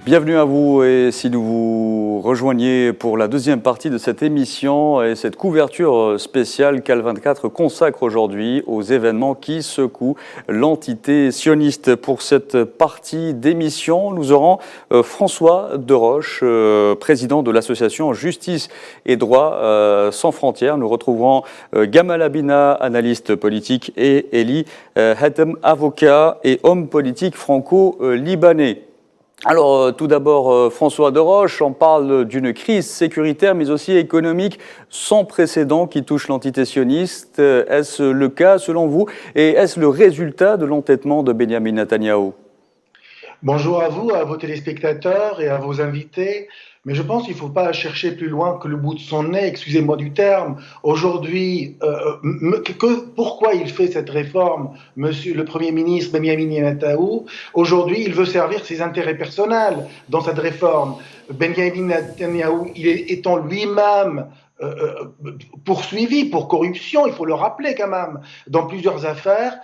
Bienvenue à vous et si nous vous rejoignez pour la deuxième partie de cette émission et cette couverture spéciale qu'Al24 consacre aujourd'hui aux événements qui secouent l'entité sioniste. Pour cette partie d'émission, nous aurons François Deroche, président de l'association Justice et Droit sans frontières. Nous retrouverons Gamal Abina, analyste politique, et Eli Hatem, avocat et homme politique franco-libanais. Alors, tout d'abord, François Deroche, on parle d'une crise sécuritaire, mais aussi économique sans précédent qui touche l'entité sioniste. Est-ce le cas, selon vous, et est-ce le résultat de l'entêtement de Benyamin Netanyahou ? Bonjour à vous, à vos téléspectateurs et à vos invités. Mais je pense qu'il ne faut pas chercher plus loin que le bout de son nez, excusez-moi du terme. Aujourd'hui, pourquoi il fait cette réforme, monsieur le Premier ministre Benyamin Netanyahou? Aujourd'hui, il veut servir ses intérêts personnels dans cette réforme. Benyamin Netanyahou, étant lui-même poursuivi pour corruption, il faut le rappeler quand même, dans plusieurs affaires.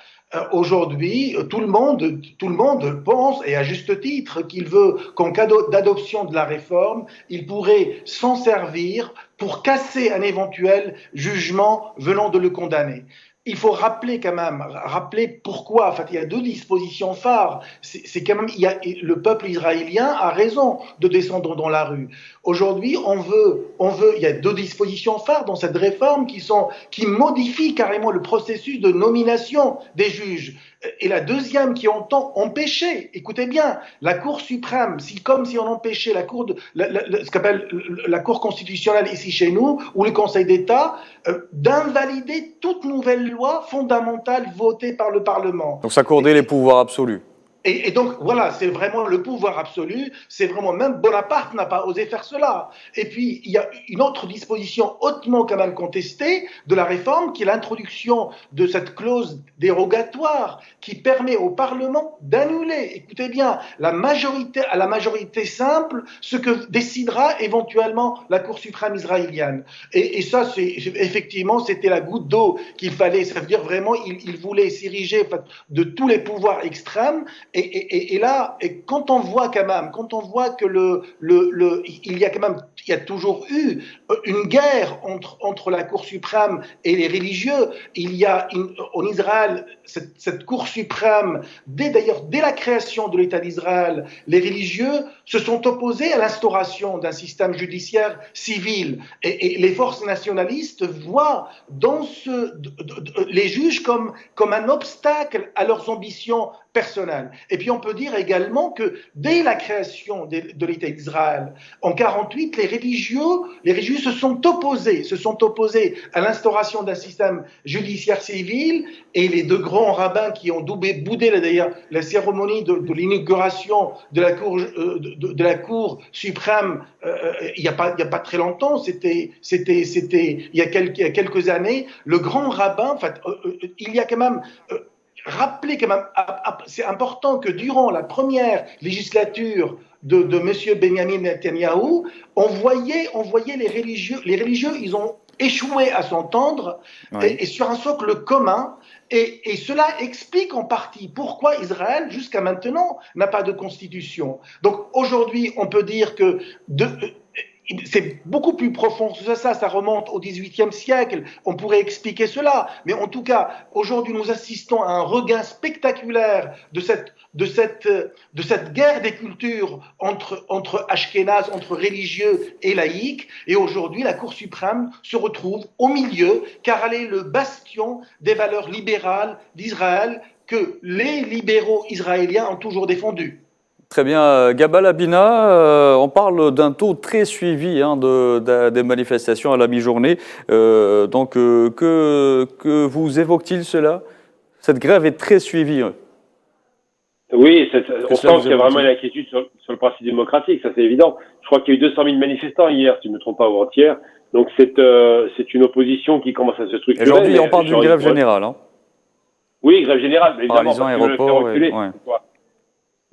Aujourd'hui, tout le monde pense, et à juste titre, qu'il veut qu'en cas d'adoption de la réforme, il pourrait s'en servir pour casser un éventuel jugement venant de le condamner. Il faut rappeler quand même, pourquoi. En fait, il y a deux dispositions phares. C'est quand même, le peuple israélien a raison de descendre dans la rue. Aujourd'hui, il y a deux dispositions phares dans cette réforme qui modifient carrément le processus de nomination des juges. Et la deuxième qui entend empêcher, écoutez bien, la Cour suprême, comme si on empêchait ce qu'appelle la Cour constitutionnelle ici chez nous, ou le Conseil d'État, d'invalider toute nouvelle loi fondamentale votée par le Parlement. Donc s'accorder les pouvoirs absolus. Et donc, voilà, c'est vraiment le pouvoir absolu, c'est vraiment, même Bonaparte n'a pas osé faire cela. Et puis, il y a une autre disposition hautement quand même contestée de la réforme, qui est l'introduction de cette clause dérogatoire qui permet au Parlement d'annuler, écoutez bien, à la majorité simple, ce que décidera éventuellement la Cour suprême israélienne. Et ça, effectivement, c'était la goutte d'eau qu'il fallait. Ça veut dire vraiment, il voulait s'ériger de tous les pouvoirs extrêmes. Et là, quand on voit que il y a toujours eu une guerre entre la Cour suprême et les religieux. Il y a en Israël cette Cour suprême, dès la création de l'État d'Israël, les religieux se sont opposés à l'instauration d'un système judiciaire civil. Et les forces nationalistes voient dans les juges comme un obstacle à leurs ambitions personnelles. Et puis on peut dire également que dès la création de l'État d'Israël, en 1948, les religieux se sont opposés à l'instauration d'un système judiciaire civil, et les deux grands rabbins qui ont boudé d'ailleurs la cérémonie de l'inauguration de la Cour suprême il y a pas très longtemps, c'était il y a quelques années, le grand rabbin, en fait, il y a quand même rappeler quand même, c'est important que durant la première législature de M. Benyamin Netanyahou, on voyait les religieux, ils ont échoué à s'entendre, oui, et sur un socle commun, et cela explique en partie pourquoi Israël, jusqu'à maintenant, n'a pas de constitution. Donc aujourd'hui, on peut dire que c'est beaucoup plus profond que ça remonte au XVIIIe siècle, on pourrait expliquer cela, mais en tout cas, aujourd'hui, nous assistons à un regain spectaculaire de cette guerre des cultures entre Ashkénazes, entre religieux et laïcs, et aujourd'hui, la Cour suprême se retrouve au milieu, car elle est le bastion des valeurs libérales d'Israël que les libéraux israéliens ont toujours défendues. Très bien. Gamal Abina, on parle d'un taux très suivi des manifestations à la mi-journée. Que vous évoque-t-il cela? Cette grève est très suivie. Oui, on sent qu'il y a vraiment une inquiétude sur le principe démocratique, ça c'est évident. Je crois qu'il y a eu 200 000 manifestants hier, si je ne me trompe pas, ou hier. Donc c'est une opposition qui commence à se structurer. Aujourd'hui, on parle d'une grève générale. Hein. Oui, grève générale, évidemment. Paralysant aéroport.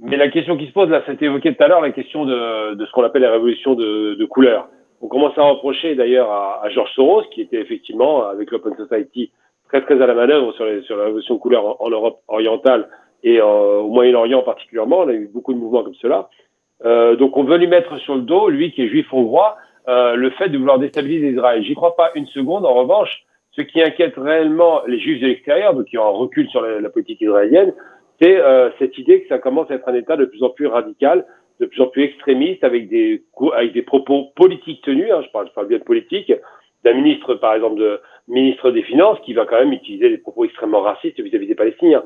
Mais la question qui se pose, là, c'était évoqué tout à l'heure, la question de ce qu'on appelle la révolution de couleur. On commence à reprocher d'ailleurs à George Soros, qui était effectivement, avec l'Open Society, très très à la manœuvre sur la révolution de couleur en Europe orientale et au Moyen-Orient particulièrement. On a eu beaucoup de mouvements comme cela. Donc on veut lui mettre sur le dos, lui qui est juif hongrois, le fait de vouloir déstabiliser Israël. J'y crois pas une seconde. En revanche, ce qui inquiète réellement les juifs de l'extérieur, donc qui ont un recul sur la politique israélienne, c'est cette idée que ça commence à être un État de plus en plus radical, de plus en plus extrémiste, avec des propos politiques tenus, hein, je parle bien de politique, d'un ministre, par exemple, ministre des Finances, qui va quand même utiliser des propos extrêmement racistes vis-à-vis des Palestiniens,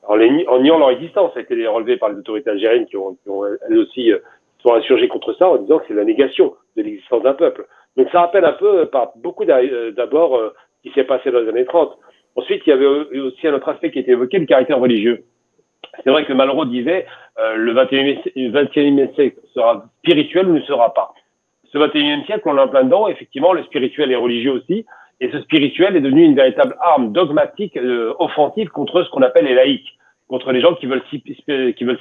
en niant leur existence. Ça a été relevé par les autorités algériennes qui ont elles aussi sont insurgées contre ça en disant que c'est la négation de l'existence d'un peuple. Donc ça rappelle un peu, par beaucoup d'abord, ce qui s'est passé dans les années 30. Ensuite, il y avait aussi un autre aspect qui était évoqué, le caractère religieux. C'est vrai que Malraux disait le 21e siècle sera spirituel ou ne sera pas. Ce 21e siècle, on est en plein dedans. Effectivement, le spirituel est religieux aussi. Et ce spirituel est devenu une véritable arme dogmatique, offensive contre ce qu'on appelle les laïcs, contre les gens qui veulent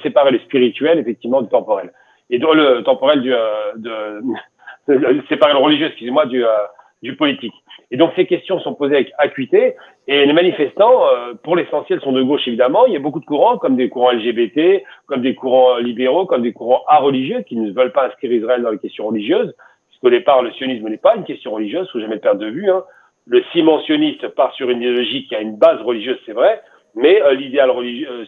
séparer le spirituel, effectivement, du temporel. Et dans le temporel séparer le religieux, excusez-moi, du politique. Et donc ces questions sont posées avec acuité, et les manifestants, pour l'essentiel, sont de gauche évidemment. Il y a beaucoup de courants, comme des courants LGBT, comme des courants libéraux, comme des courants areligieux, qui ne veulent pas inscrire Israël dans les questions religieuses, puisqu'au départ, le sionisme n'est pas une question religieuse, faut jamais le perdre de vue. Hein. Le ciment sioniste part sur une idéologie qui a une base religieuse, c'est vrai, mais l'idéal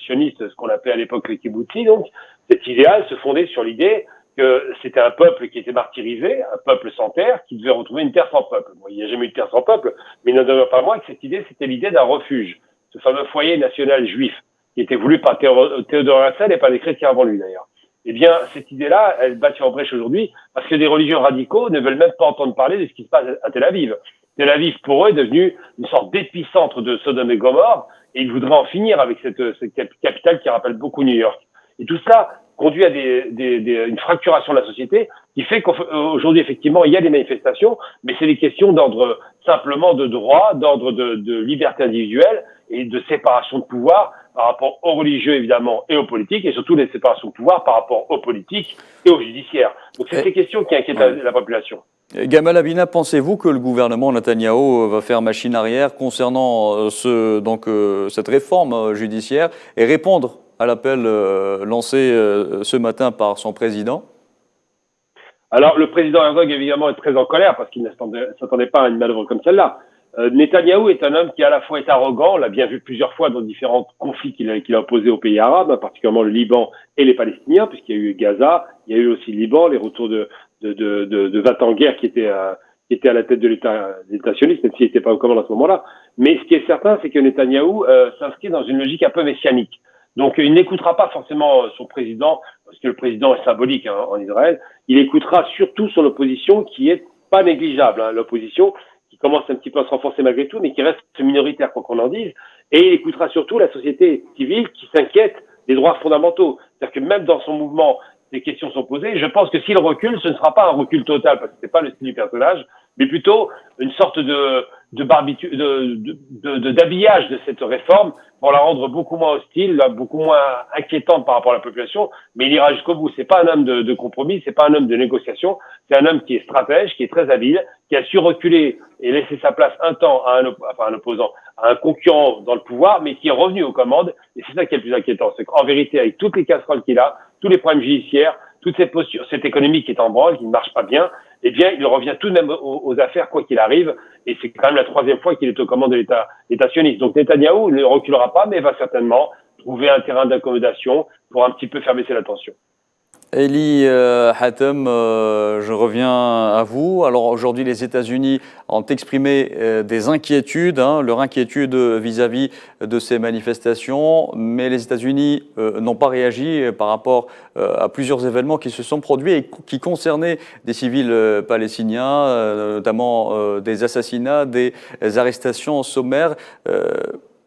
sioniste, ce qu'on appelait à l'époque le kibbutzi, donc, cet idéal se fondait sur l'idée que c'était un peuple qui était martyrisé, un peuple sans terre, qui devait retrouver une terre sans peuple. Bon, il n'y a jamais eu de terre sans peuple, mais il n'en demeure pas moins que cette idée, c'était l'idée d'un refuge, ce fameux foyer national juif, qui était voulu par Théodore Herzl et par les chrétiens avant lui d'ailleurs. Eh bien, cette idée-là, elle bat en brèche aujourd'hui, parce que des religieux radicaux ne veulent même pas entendre parler de ce qui se passe à Tel Aviv. Tel Aviv, pour eux, est devenu une sorte d'épicentre de Sodome et Gomorrhe, et ils voudraient en finir avec cette capitale qui rappelle beaucoup New York. Et tout ça conduit à une fracturation de la société qui fait qu'aujourd'hui, effectivement, il y a des manifestations, mais c'est des questions d'ordre simplement de droit, d'ordre de liberté individuelle et de séparation de pouvoir par rapport aux religieux, évidemment, et aux politiques, et surtout des séparations de pouvoir par rapport aux politiques et aux judiciaires. Donc c'est ces questions qui inquiètent la population. Gamal Abina, pensez-vous que le gouvernement Netanyahou va faire machine arrière concernant cette réforme judiciaire et répondre à l'appel lancé ce matin par son président? Alors, le président Herzog, évidemment, est très en colère parce qu'il ne s'attendait pas à une manœuvre comme celle-là. Netanyahou est un homme qui, à la fois, est arrogant. On l'a bien vu plusieurs fois dans différents conflits qu'il a opposés aux pays arabes, particulièrement le Liban et les Palestiniens, puisqu'il y a eu Gaza, il y a eu aussi le Liban, les retours de 20 ans de guerre qui était à la tête de l'État sioniste, même s'il n'était pas aux commandes à ce moment-là. Mais ce qui est certain, c'est que Netanyahou s'inscrit dans une logique un peu messianique. Donc, il n'écoutera pas forcément son président, parce que le président est symbolique en Israël. Il écoutera surtout son opposition, qui est pas négligeable. L'opposition qui commence un petit peu à se renforcer malgré tout, mais qui reste minoritaire, quoi qu'on en dise. Et il écoutera surtout la société civile qui s'inquiète des droits fondamentaux. C'est-à-dire que même dans son mouvement, des questions sont posées. Je pense que s'il recule, ce ne sera pas un recul total, parce que c'est pas le style du personnage, mais plutôt une sorte d'habillage de cette réforme pour la rendre beaucoup moins hostile, beaucoup moins inquiétante par rapport à la population, mais il ira jusqu'au bout. C'est pas un homme de compromis, c'est pas un homme de négociation, c'est un homme qui est stratège, qui est très habile, qui a su reculer et laisser sa place un temps à un opposant, à un concurrent dans le pouvoir, mais qui est revenu aux commandes, et c'est ça qui est le plus inquiétant. C'est qu'en vérité, avec toutes les casseroles qu'il a, tous les problèmes judiciaires, toute cette posture, cette économie qui est en branle, qui ne marche pas bien, eh bien, il revient tout de même aux affaires, quoi qu'il arrive, et c'est quand même la 3e fois qu'il est aux commandes de l'État sioniste. Donc Netanyahou ne reculera pas, mais va certainement trouver un terrain d'accommodation pour un petit peu faire baisser la tension. Eli Hatem, je reviens à vous. Alors aujourd'hui, les États-Unis ont exprimé des inquiétudes, leur inquiétude vis-à-vis de ces manifestations, mais les États-Unis n'ont pas réagi par rapport à plusieurs événements qui se sont produits et qui concernaient des civils palestiniens, notamment des assassinats, des arrestations sommaires.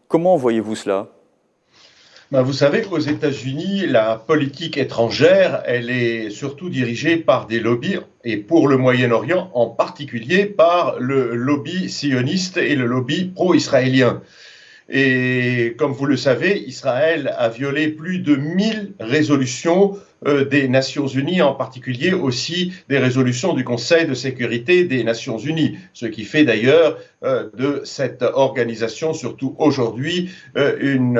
Comment voyez-vous cela ? Vous savez qu'aux États-Unis, la politique étrangère, elle est surtout dirigée par des lobbies, et pour le Moyen-Orient en particulier par le lobby sioniste et le lobby pro-israélien. Et comme vous le savez, Israël a violé plus de 1000 résolutions des Nations Unies, en particulier aussi des résolutions du Conseil de sécurité des Nations Unies, ce qui fait d'ailleurs de cette organisation, surtout aujourd'hui, une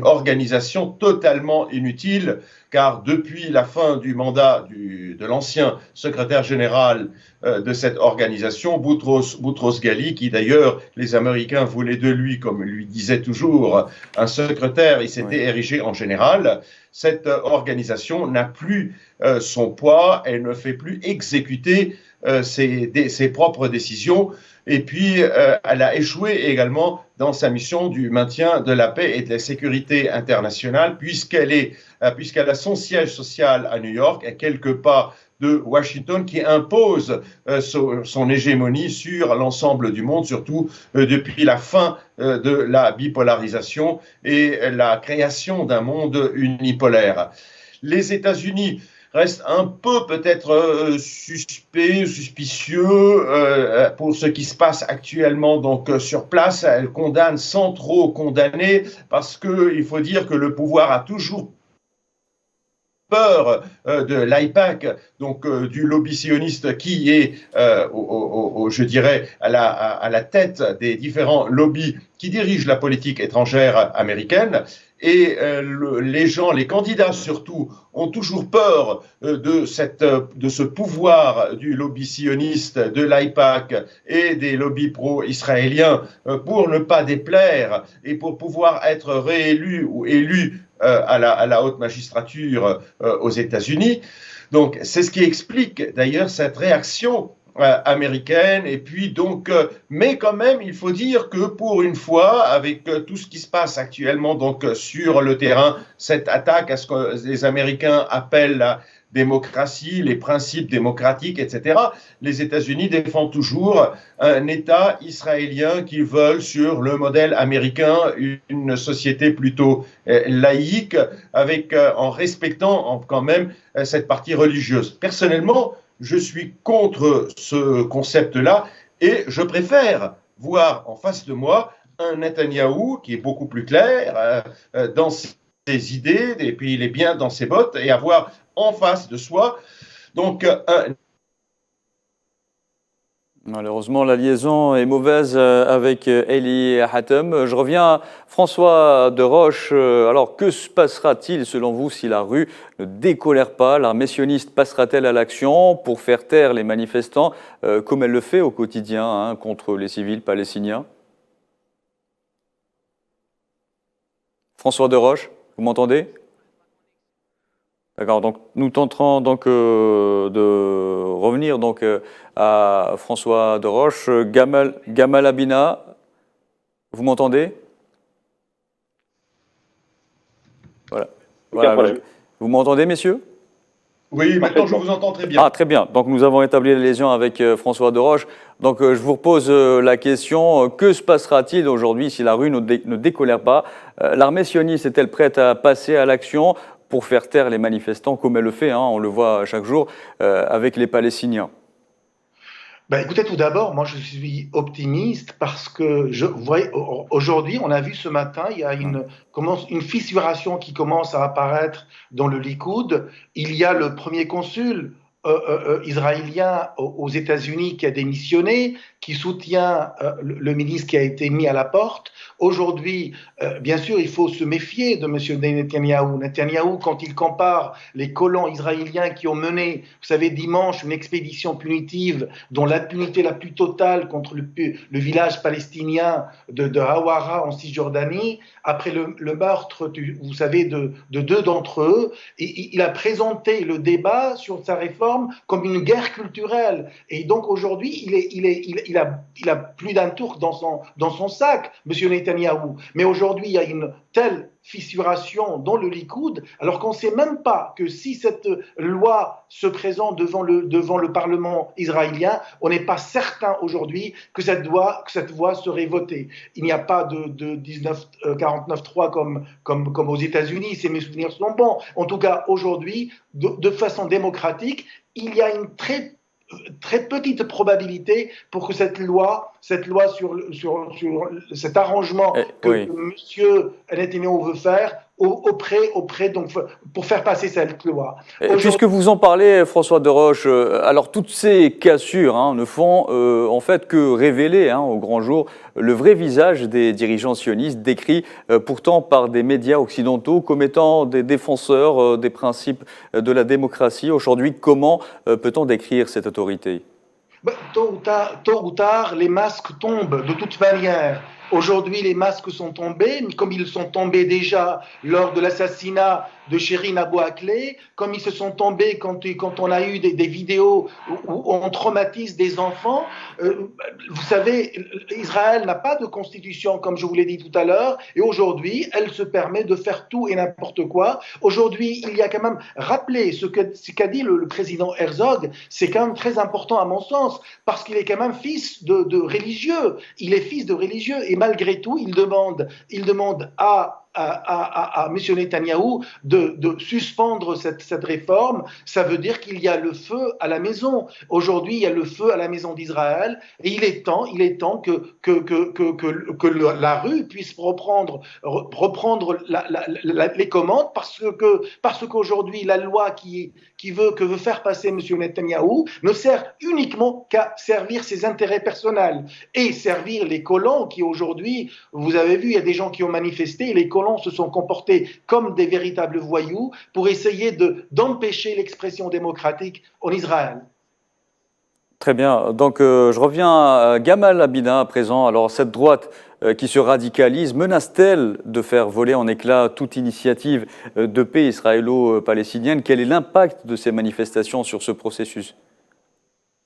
organisation totalement inutile, car depuis la fin du mandat de l'ancien secrétaire général de cette organisation, Boutros Ghali, qui d'ailleurs les Américains voulaient de lui, comme lui disait toujours un secrétaire, il s'était érigé en général. Cette organisation n'a plus son poids, elle ne fait plus exécuter ses propres décisions. Et puis, elle a échoué également dans sa mission du maintien de la paix et de la sécurité internationale, puisqu'elle a son siège social à New York, à quelques pas de Washington, qui impose son hégémonie sur l'ensemble du monde, surtout depuis la fin de la bipolarisation et la création d'un monde unipolaire. Les États-Unis restent un peu peut-être suspicieux pour ce qui se passe actuellement donc sur place. Elle condamne sans trop condamner, parce qu'il faut dire que le pouvoir a toujours peur de l'AIPAC, donc du lobby sioniste qui est, je dirais, à la tête des différents lobbies qui dirigent la politique étrangère américaine. Et les candidats surtout, ont toujours peur de ce pouvoir du lobby sioniste, de l'AIPAC et des lobbies pro-israéliens pour ne pas déplaire et pour pouvoir être réélus ou élus à la haute magistrature aux États-Unis. Donc, c'est ce qui explique d'ailleurs cette réaction américaine. Et puis donc, mais quand même, il faut dire que pour une fois, avec tout ce qui se passe actuellement donc sur le terrain, cette attaque à ce que les Américains appellent la démocratie, les principes démocratiques, etc., les États-Unis défendent toujours un État israélien qu'ils veulent sur le modèle américain, une société plutôt laïque, avec en respectant quand même cette partie religieuse. Personnellement, je suis contre ce concept-là et je préfère voir en face de moi un Netanyahou qui est beaucoup plus clair dans ses idées, et puis il est bien dans ses bottes, et avoir en face de soi donc Malheureusement, la liaison est mauvaise avec Eli Hatem. Je reviens à François de Roche. Alors, que se passera-t-il, selon vous, si la rue ne décolère pas? L'armée sioniste passera-t-elle à l'action pour faire taire les manifestants, comme elle le fait au quotidien contre les civils palestiniens? François de Roche, vous m'entendez? D'accord, donc nous tenterons donc de revenir donc à François de Roche. Gamal Abina, vous m'entendez? Voilà. Vous m'entendez, messieurs? Oui, maintenant je vous entends très bien. Ah, très bien. Donc nous avons établi la liaison avec François de Roche. Donc je vous repose la question, que se passera-t-il aujourd'hui si la rue ne décolère pas? L'armée sioniste est-elle prête à passer à l'action pour faire taire les manifestants, comme elle le fait, on le voit chaque jour, avec les Palestiniens? Écoutez, tout d'abord, moi je suis optimiste parce que aujourd'hui, on a vu ce matin, il y a une fissuration qui commence à apparaître dans le Likoud. Il y a le premier consul israélien aux États-Unis qui a démissionné, qui soutient le ministre qui a été mis à la porte. Aujourd'hui, bien sûr, il faut se méfier de M. Netanyahou. Netanyahou, quand il compare les colons israéliens qui ont mené, vous savez, dimanche, une expédition punitive dont l'impunité la plus totale contre le village palestinien de Hawara en Cisjordanie, après le meurtre, vous savez, de deux d'entre eux, il a présenté le débat sur sa réforme comme une guerre culturelle. Et donc aujourd'hui, il a plus d'un tour dans son sac, M. Netanyahou. Mais aujourd'hui, il y a une telle fissuration dans le Likoud, alors qu'on ne sait même pas que si cette loi se présente devant le Parlement israélien, on n'est pas certain aujourd'hui que cette loi serait votée. Il n'y a pas de 49.3 comme aux États-Unis, si mes souvenirs sont bons. En tout cas, aujourd'hui, de façon démocratique, il y a une très petite probabilité pour que cette loi sur cet arrangement que M. Netanyahu veut faire donc, pour faire passer cette loi. Puisque vous en parlez, François Deroche, alors toutes ces cassures ne font en fait que révéler au grand jour le vrai visage des dirigeants sionistes, décrits pourtant par des médias occidentaux comme étant des défenseurs des principes de la démocratie. Aujourd'hui, comment peut-on décrire cette autorité ? Tôt ou tard, les masques tombent de toute manière. Aujourd'hui, les masques sont tombés, comme ils sont tombés déjà lors de l'assassinat de Shirin Abu Akleh, comme ils se sont tombés quand on a eu des vidéos où on traumatise des enfants. Vous savez, Israël n'a pas de constitution, comme je vous l'ai dit tout à l'heure, et aujourd'hui, elle se permet de faire tout et n'importe quoi. Aujourd'hui, il y a quand même rappelé ce qu'a dit le président Herzog, c'est quand même très important à mon sens, parce qu'il est quand même fils de religieux. Il est fils de religieux, et malgré tout, il demande à M. Netanyahou de suspendre cette réforme. Ça veut dire qu'il y a le feu à la maison. Aujourd'hui, il y a le feu à la maison d'Israël, et il est temps que la rue puisse reprendre les commandes, parce qu'aujourd'hui, la loi que veut faire passer M. Netanyahou ne sert uniquement qu'à servir ses intérêts personnels et servir les colons qui aujourd'hui, vous avez vu, il y a des gens qui ont manifesté, et les colons se sont comportés comme des véritables voyous pour essayer d'empêcher l'expression démocratique en Israël. Très bien. Donc, je reviens à Gamal Abidin à présent. Alors, cette droite qui se radicalise menace-t-elle de faire voler en éclats toute initiative de paix israélo-palestinienne ? Quel est l'impact de ces manifestations sur ce processus ?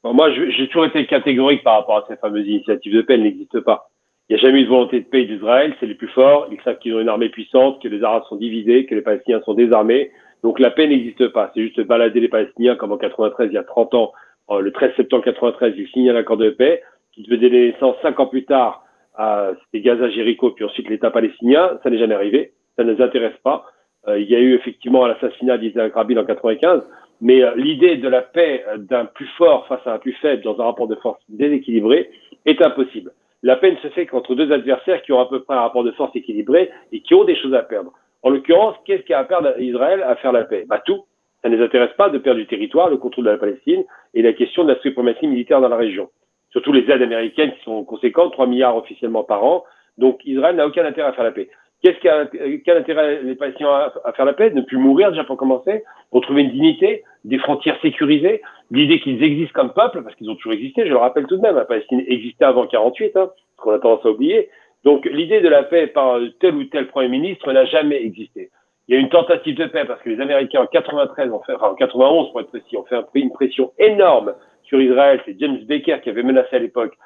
Moi, j'ai toujours été catégorique par rapport à ces fameuses initiatives de paix. Elles n'existent pas. Il n'y a jamais eu de volonté de paix d'Israël, c'est les plus forts, ils savent qu'ils ont une armée puissante, que les Arabes sont divisés, que les Palestiniens sont désarmés, donc la paix n'existe pas, c'est juste balader les Palestiniens comme en 93, il y a 30 ans, le 13 septembre 93, ils signent un accord de paix, qui devait donner naissance 5 ans plus tard à c'était Gaza, Jéricho, puis ensuite l'État palestinien, ça n'est jamais arrivé, ça ne les intéresse pas. Il y a eu effectivement l'assassinat d'Israël Rabin en 95, mais l'idée de la paix d'un plus fort face à un plus faible dans un rapport de force déséquilibré est impossible. La paix ne se fait qu'entre deux adversaires qui ont à peu près un rapport de force équilibré et qui ont des choses à perdre. En l'occurrence, qu'est-ce qu'il y a à perdre à Israël à faire la paix ? Tout. Ça ne les intéresse pas de perdre du territoire, le contrôle de la Palestine et la question de la suprématie militaire dans la région. Surtout les aides américaines qui sont conséquentes, 3 milliards officiellement par an. Donc Israël n'a aucun intérêt à faire la paix. Quel intérêt les Palestiniens à faire la paix ? Ne plus mourir déjà pour commencer, retrouver une dignité, des frontières sécurisées, l'idée qu'ils existent comme peuple, parce qu'ils ont toujours existé, je le rappelle tout de même, la Palestine existait avant 48, ce qu'on a tendance à oublier. Donc l'idée de la paix par tel ou tel Premier ministre n'a jamais existé. Il y a une tentative de paix parce que les Américains en 93, en 91 pour être précis, ont fait une pression énorme sur Israël. C'est James Baker qui avait menacé à l'époque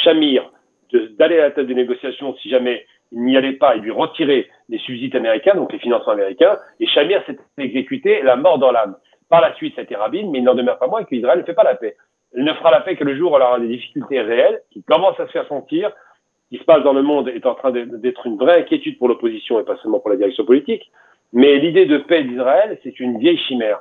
Shamir d'aller à la table des négociations si jamais il n'y allait pas et lui retirer les subsides américains, donc les financements américains, et Shamir s'est exécuté la mort dans l'âme. Par la suite, c'était Rabin, mais il n'en demeure pas moins qu'Israël ne fait pas la paix. Elle ne fera la paix que le jour où elle aura des difficultés réelles, qui commencent à se faire sentir. Ce qui se passe dans le monde est en train d'être une vraie inquiétude pour l'opposition et pas seulement pour la direction politique. Mais l'idée de paix d'Israël, c'est une vieille chimère.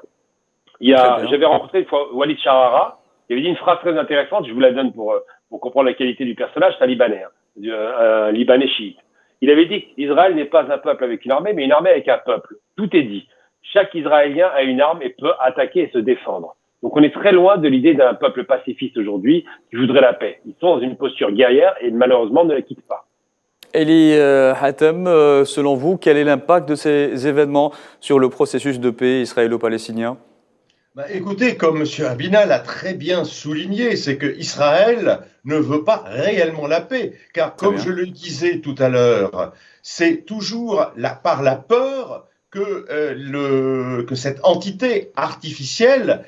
J'avais rencontré une fois Walid Sharara, il avait dit une phrase très intéressante, je vous la donne pour comprendre la qualité du personnage, c'est un Libanais, un Libanais chiite. Il avait dit qu'Israël n'est pas un peuple avec une armée, mais une armée avec un peuple. Tout est dit. Chaque Israélien a une arme et peut attaquer et se défendre. Donc on est très loin de l'idée d'un peuple pacifiste aujourd'hui qui voudrait la paix. Ils sont dans une posture guerrière et malheureusement ne la quittent pas. Eli Hatem, selon vous, quel est l'impact de ces événements sur le processus de paix israélo-palestinien ? Écoutez, comme M. Abina l'a très bien souligné, c'est que Israël ne veut pas réellement la paix, car comme je le disais tout à l'heure, c'est toujours par la peur que cette entité artificielle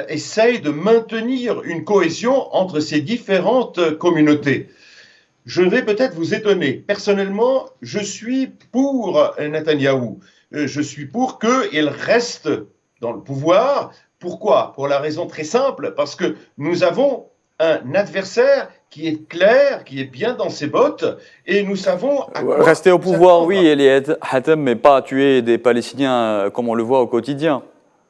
essaye de maintenir une cohésion entre ces différentes communautés. Je vais peut-être vous étonner. Personnellement, je suis pour Netanyahou. Je suis pour qu'il reste dans le pouvoir. Pourquoi ? Pour la raison très simple, parce que nous avons un adversaire qui est clair, qui est bien dans ses bottes, et nous savons... Rester au pouvoir, oui, Eli Hatem, mais pas tuer des Palestiniens comme on le voit au quotidien.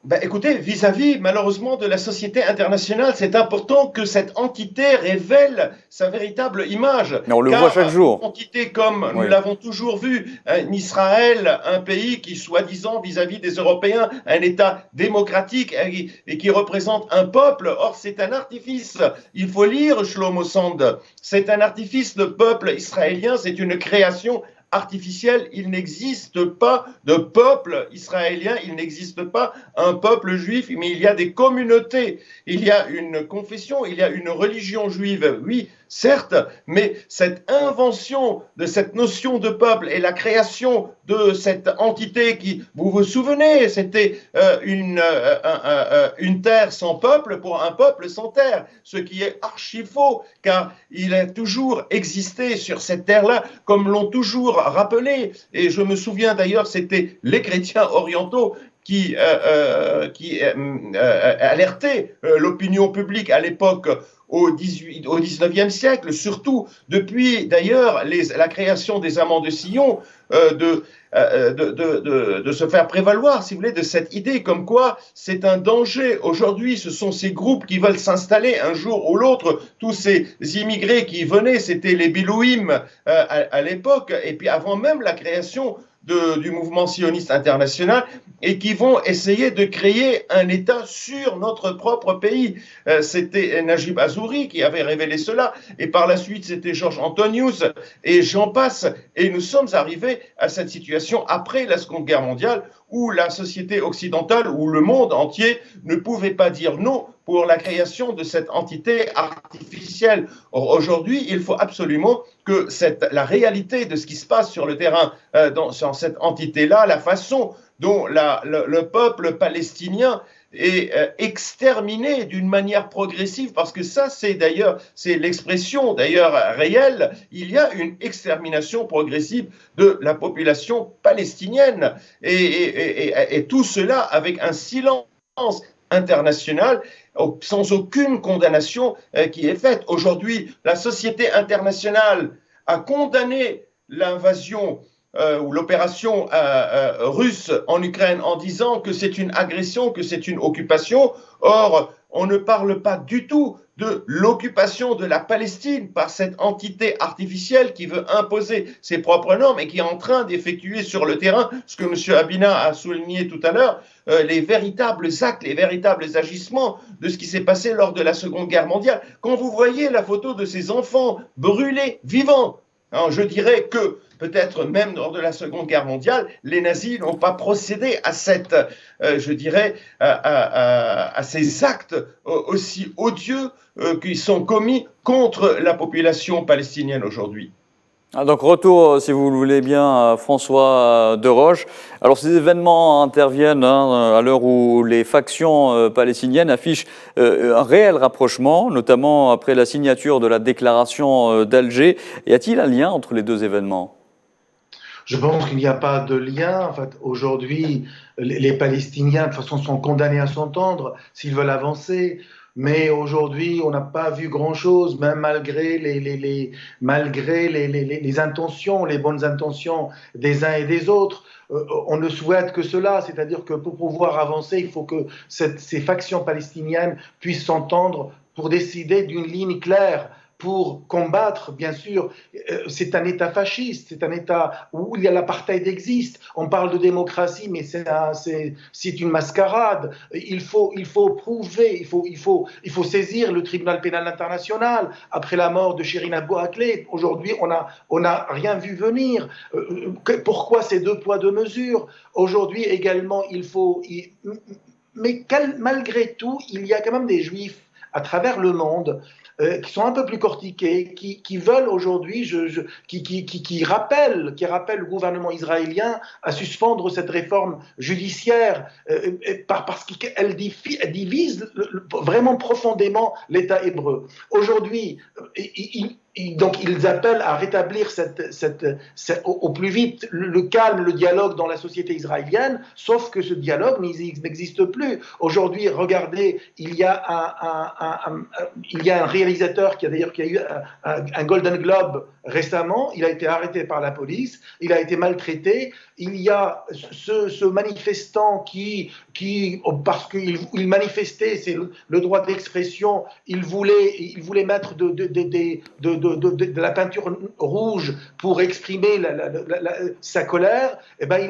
Ben, écoutez, vis-à-vis malheureusement de la société internationale, c'est important que cette entité révèle sa véritable image. Mais on le voit chaque Car une jour. entité comme nous Oui. l'avons toujours vu, Israël, un pays qui, soi-disant, vis-à-vis des Européens, un État démocratique et qui représente un peuple. Or, c'est un artifice. Il faut lire Shlomo Sand. C'est un artifice. Le peuple israélien, c'est une création artificielle. Il n'existe pas de peuple israélien, il n'existe pas un peuple juif, mais il y a des communautés, il y a une confession, il y a une religion juive, oui, certes, mais cette invention de cette notion de peuple et la création de cette entité qui, vous vous souvenez, c'était une terre sans peuple pour un peuple sans terre, ce qui est archi faux, car il a toujours existé sur cette terre-là, comme l'ont toujours rappelé, et je me souviens d'ailleurs, c'était les chrétiens orientaux qui alertaient l'opinion publique à l'époque au 19e siècle, surtout depuis d'ailleurs la création des amants de Sion, de se faire prévaloir, si vous voulez, de cette idée comme quoi c'est un danger. Aujourd'hui, ce sont ces groupes qui veulent s'installer un jour ou l'autre. Tous ces immigrés qui venaient, c'était les Bilouim à l'époque, et puis avant même la création du mouvement sioniste international, et qui vont essayer de créer un État sur notre propre pays. C'était Najib Azouri qui avait révélé cela, et par la suite c'était Georges Antonius, et j'en passe. Et nous sommes arrivés à cette situation après la Seconde Guerre mondiale, où la société occidentale, où le monde entier ne pouvait pas dire non pour la création de cette entité artificielle. Or, aujourd'hui, il faut absolument que la réalité de ce qui se passe sur le terrain dans cette entité-là, la façon dont le peuple palestinien est exterminé d'une manière progressive, parce que ça, c'est l'expression d'ailleurs réelle, il y a une extermination progressive de la population palestinienne, et tout cela avec un silence international, sans aucune condamnation qui est faite. Aujourd'hui, la société internationale a condamné l'invasion ou l'opération russe en Ukraine en disant que c'est une agression, que c'est une occupation. Or, on ne parle pas du tout de l'occupation de la Palestine par cette entité artificielle qui veut imposer ses propres normes et qui est en train d'effectuer sur le terrain, ce que M. Abina a souligné tout à l'heure, les véritables actes, les véritables agissements de ce qui s'est passé lors de la Seconde Guerre mondiale. Quand vous voyez la photo de ces enfants brûlés, vivants, alors je dirais que peut-être même lors de la Seconde Guerre mondiale, les nazis n'ont pas procédé à à ces actes aussi odieux qui sont commis contre la population palestinienne aujourd'hui. Donc retour, si vous le voulez bien, à François Deroche. Alors ces événements interviennent à l'heure où les factions palestiniennes affichent un réel rapprochement, notamment après la signature de la déclaration d'Alger. Y a-t-il un lien entre les deux événements ? Je pense qu'il n'y a pas de lien. En fait, aujourd'hui, les Palestiniens, de toute façon, sont condamnés à s'entendre s'ils veulent avancer. Mais aujourd'hui, on n'a pas vu grand-chose, même malgré les intentions, les bonnes intentions des uns et des autres. On ne souhaite que cela, c'est-à-dire que pour pouvoir avancer, il faut que ces factions palestiniennes puissent s'entendre pour décider d'une ligne claire, pour combattre, bien sûr. C'est un État fasciste, c'est un État où l'apartheid existe. On parle de démocratie, mais c'est une mascarade. Il faut prouver, il faut saisir le tribunal pénal international. Après la mort de Shirin Abu Akleh, aujourd'hui, on n'a rien vu venir. Pourquoi ces deux poids, deux mesures ? Aujourd'hui également, mais malgré tout, il y a quand même des Juifs à travers le monde qui sont un peu plus cortiqués, qui veulent aujourd'hui, qui rappellent le gouvernement israélien à suspendre cette réforme judiciaire parce qu'elle divise vraiment profondément l'État hébreu. Aujourd'hui, Donc, ils appellent à rétablir au plus vite le calme, le dialogue dans la société israélienne, sauf que ce dialogue n'existe plus. Aujourd'hui, regardez, il y a un réalisateur qui a eu un Golden Globe récemment, il a été arrêté par la police, il a été maltraité. Il y a ce manifestant qui parce qu'il manifestait, c'est le droit d'expression, il voulait mettre de la peinture rouge pour exprimer sa colère. Et ben,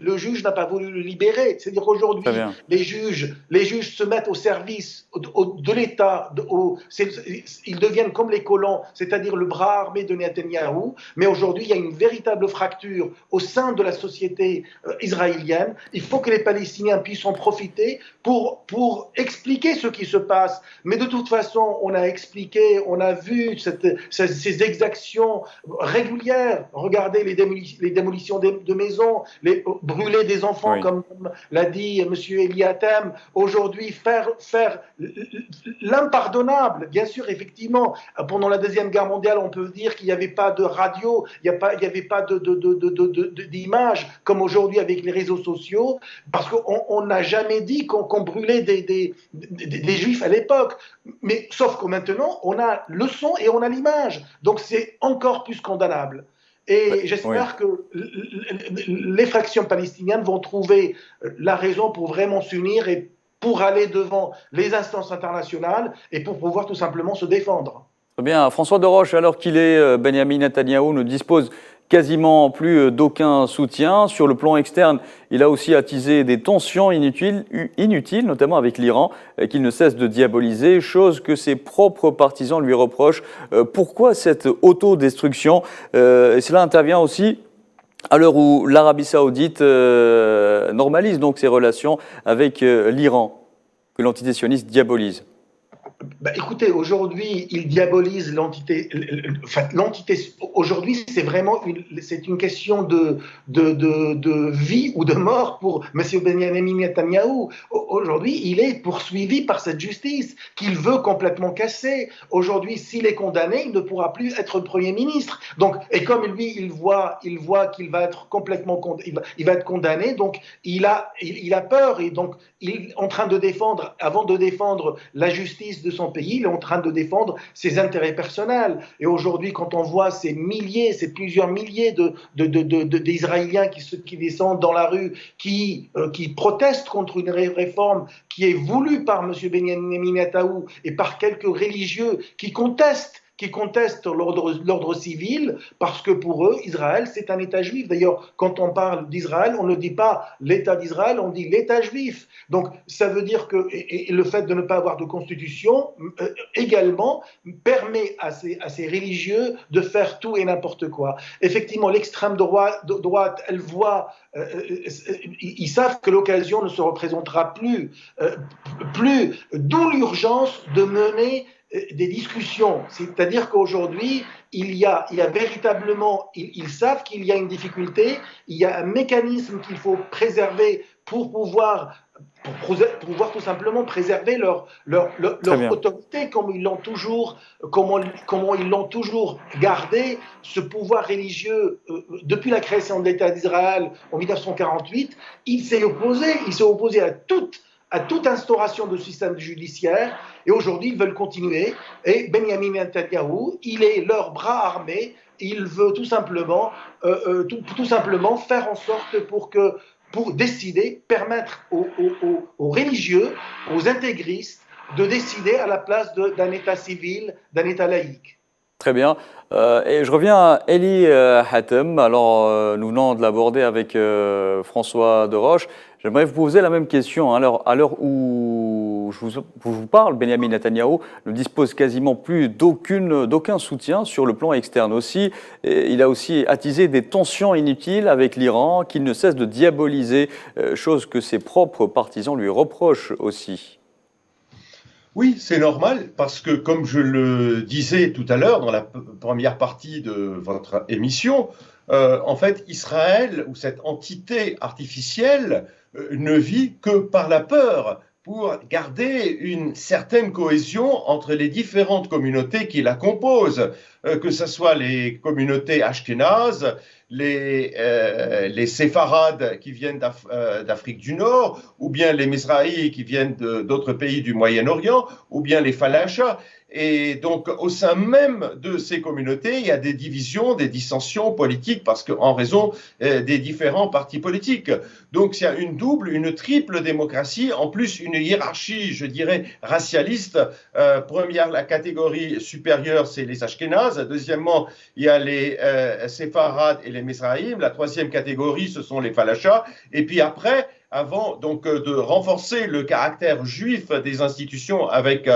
le juge n'a pas voulu le libérer. C'est-à-dire qu'aujourd'hui, les juges se mettent au service de l'État, ils deviennent comme les colons, c'est-à-dire le bras armé de Netanyahou. Mais aujourd'hui, il y a une véritable fracture au sein de la société israélienne. Il faut que les Palestiniens puissent en profiter pour expliquer ce qui se passe. Mais de toute façon, on a expliqué, on a vu ces exactions régulières. Regardez les démolitions de maisons, brûler des enfants, oui, comme l'a dit M. Eliatem. Aujourd'hui, faire l'impardonnable. Bien sûr, effectivement, pendant la Deuxième Guerre mondiale, on peut dire qu'il n'y avait pas de radio, il n'y avait pas d'images comme aujourd'hui avec les réseaux sociaux, parce qu'on n'a jamais dit qu'on brûlait des juifs à l'époque. Mais sauf que maintenant, on a le son et on a l'image. Donc c'est encore plus condamnable. Et j'espère que les fractions palestiniennes vont trouver la raison pour vraiment s'unir et pour aller devant les instances internationales et pour pouvoir tout simplement se défendre. Très bien. François Deroche, alors qu'il est, Benyamin Netanyahou ne dispose quasiment plus d'aucun soutien. Sur le plan externe, il a aussi attisé des tensions inutiles notamment avec l'Iran, qu'il ne cesse de diaboliser, chose que ses propres partisans lui reprochent. Pourquoi cette autodestruction ? Et cela intervient aussi à l'heure où l'Arabie Saoudite normalise donc ses relations avec l'Iran, que l'entité sioniste diabolise. Écoutez, aujourd'hui, il diabolise l'entité. Aujourd'hui, c'est vraiment une question de vie ou de mort pour M. Benyamin Netanyahou. Aujourd'hui, il est poursuivi par cette justice qu'il veut complètement casser. Aujourd'hui, s'il est condamné, il ne pourra plus être Premier ministre. Donc, et comme lui, il voit qu'il va être complètement il va être condamné, donc il a peur et donc il est en train de défendre, avant de défendre la justice de son pays, il est en train de défendre ses intérêts personnels. Et aujourd'hui, quand on voit ces plusieurs milliers d'Israéliens qui descendent dans la rue, qui protestent contre une réforme qui est voulue par M. Benyamin Netanyahou et par quelques religieux qui contestent l'ordre civil, parce que pour eux, Israël, c'est un État juif. D'ailleurs, quand on parle d'Israël, on ne dit pas l'État d'Israël, on dit l'État juif. Donc, ça veut dire que et le fait de ne pas avoir de constitution, également, permet à ces religieux de faire tout et n'importe quoi. Effectivement, l'extrême droite, elle voit, ils savent que l'occasion ne se représentera plus, d'où l'urgence de mener des discussions, c'est-à-dire qu'aujourd'hui, il y a véritablement, ils savent qu'il y a une difficulté, il y a un mécanisme qu'il faut préserver pour pouvoir tout simplement préserver leur autorité, comme ils l'ont toujours gardé, ce pouvoir religieux depuis la création de l'État d'Israël en 1948. Il s'est opposé à toute instauration de système judiciaire, et aujourd'hui ils veulent continuer. Et Benyamin Netanyahou, il est leur bras armé, il veut tout simplement faire en sorte pour décider, permettre aux religieux, aux intégristes de décider à la place d'un État civil, d'un État laïque. Très bien. Et je reviens à Eli Hatem. Alors, nous venons de l'aborder avec François Deroche. J'aimerais vous poser la même question. Alors, à l'heure où je vous parle, Benyamin Netanyahou ne dispose quasiment plus d'aucun soutien sur le plan externe aussi. Et il a aussi attisé des tensions inutiles avec l'Iran, qu'il ne cesse de diaboliser, chose que ses propres partisans lui reprochent aussi. Oui, c'est normal, parce que comme je le disais tout à l'heure dans la première partie de votre émission, en fait, Israël, ou cette entité artificielle, ne vit que par la peur, pour garder une certaine cohésion entre les différentes communautés qui la composent. que ce soit les communautés ashkénazes, les séfarades qui viennent d'Afrique du Nord, ou bien les Mizrahi qui viennent d'autres pays du Moyen-Orient, ou bien les Falachas. Et donc, au sein même de ces communautés, il y a des divisions, des dissensions politiques, parce qu'en raison des différents partis politiques. Donc, il y a une double, une triple démocratie, en plus une hiérarchie, je dirais, racialiste. Première, la catégorie supérieure, c'est les Ashkénazes. Deuxièmement, il y a les séfarades et les Mizraïm. La troisième catégorie, ce sont les Falachas. Et puis après, avant donc de renforcer le caractère juif des institutions avec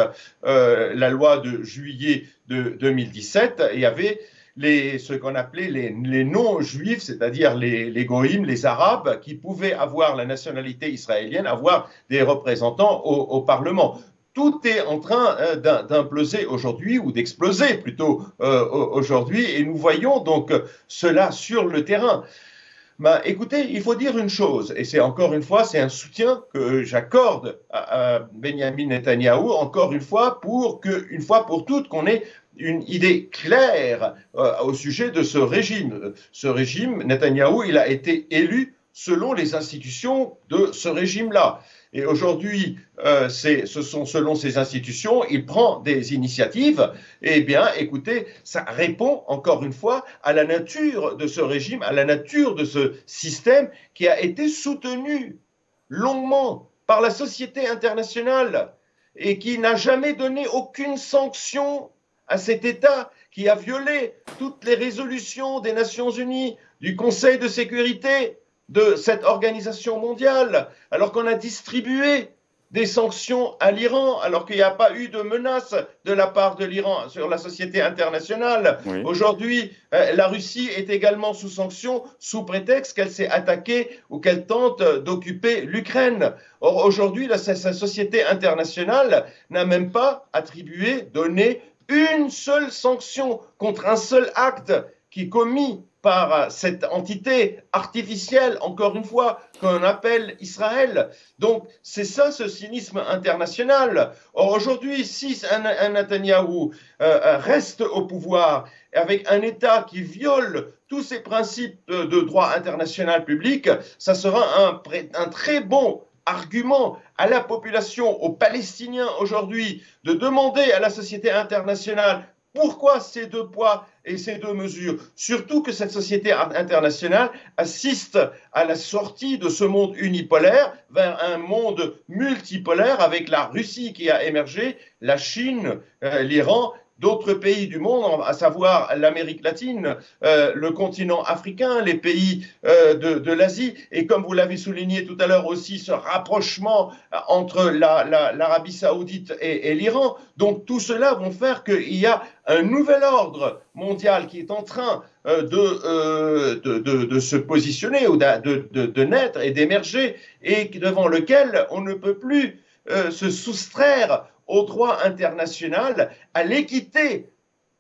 la loi de juillet de 2017, il y avait ce qu'on appelait les non-juifs, c'est-à-dire les goïms, les arabes, qui pouvaient avoir la nationalité israélienne, avoir des représentants au Parlement. Tout est en train d'imploser aujourd'hui, ou d'exploser plutôt aujourd'hui, et nous voyons donc cela sur le terrain. Écoutez, il faut dire une chose, et c'est encore une fois, c'est un soutien que j'accorde à Benjamin Netanyahou, encore une fois, une fois pour toutes, qu'on ait une idée claire au sujet de ce régime. Ce régime, Netanyahou, il a été élu selon les institutions de ce régime-là. Et aujourd'hui, ce sont selon ces institutions, il prend des initiatives. Eh bien, écoutez, ça répond encore une fois à la nature de ce régime, à la nature de ce système qui a été soutenu longuement par la société internationale et qui n'a jamais donné aucune sanction à cet État qui a violé toutes les résolutions des Nations Unies, du Conseil de sécurité, de cette organisation mondiale, alors qu'on a distribué des sanctions à l'Iran, alors qu'il n'y a pas eu de menace de la part de l'Iran sur la société internationale. Oui. Aujourd'hui, la Russie est également sous sanctions sous prétexte qu'elle s'est attaquée ou qu'elle tente d'occuper l'Ukraine. Or, aujourd'hui, la société internationale n'a même pas donné une seule sanction contre un seul acte qui est commis par cette entité artificielle, encore une fois, qu'on appelle Israël. Donc, c'est ça, ce cynisme international. Or, aujourd'hui, si un Netanyahou reste au pouvoir avec un État qui viole tous ces principes de droit international public, ça sera un très bon argument à la population, aux Palestiniens aujourd'hui, de demander à la société internationale pourquoi ces deux poids et ces deux mesures, surtout que cette société internationale assiste à la sortie de ce monde unipolaire vers un monde multipolaire avec la Russie qui a émergé, la Chine, l'Iran, d'autres pays du monde, à savoir l'Amérique latine, le continent africain, les pays de l'Asie, et comme vous l'avez souligné tout à l'heure aussi, ce rapprochement entre l'Arabie saoudite et l'Iran. Donc tout cela vont faire qu'il y a un nouvel ordre mondial qui est en train de se positionner ou de naître et d'émerger, et devant lequel on ne peut plus se soustraire au droit international, à l'équité.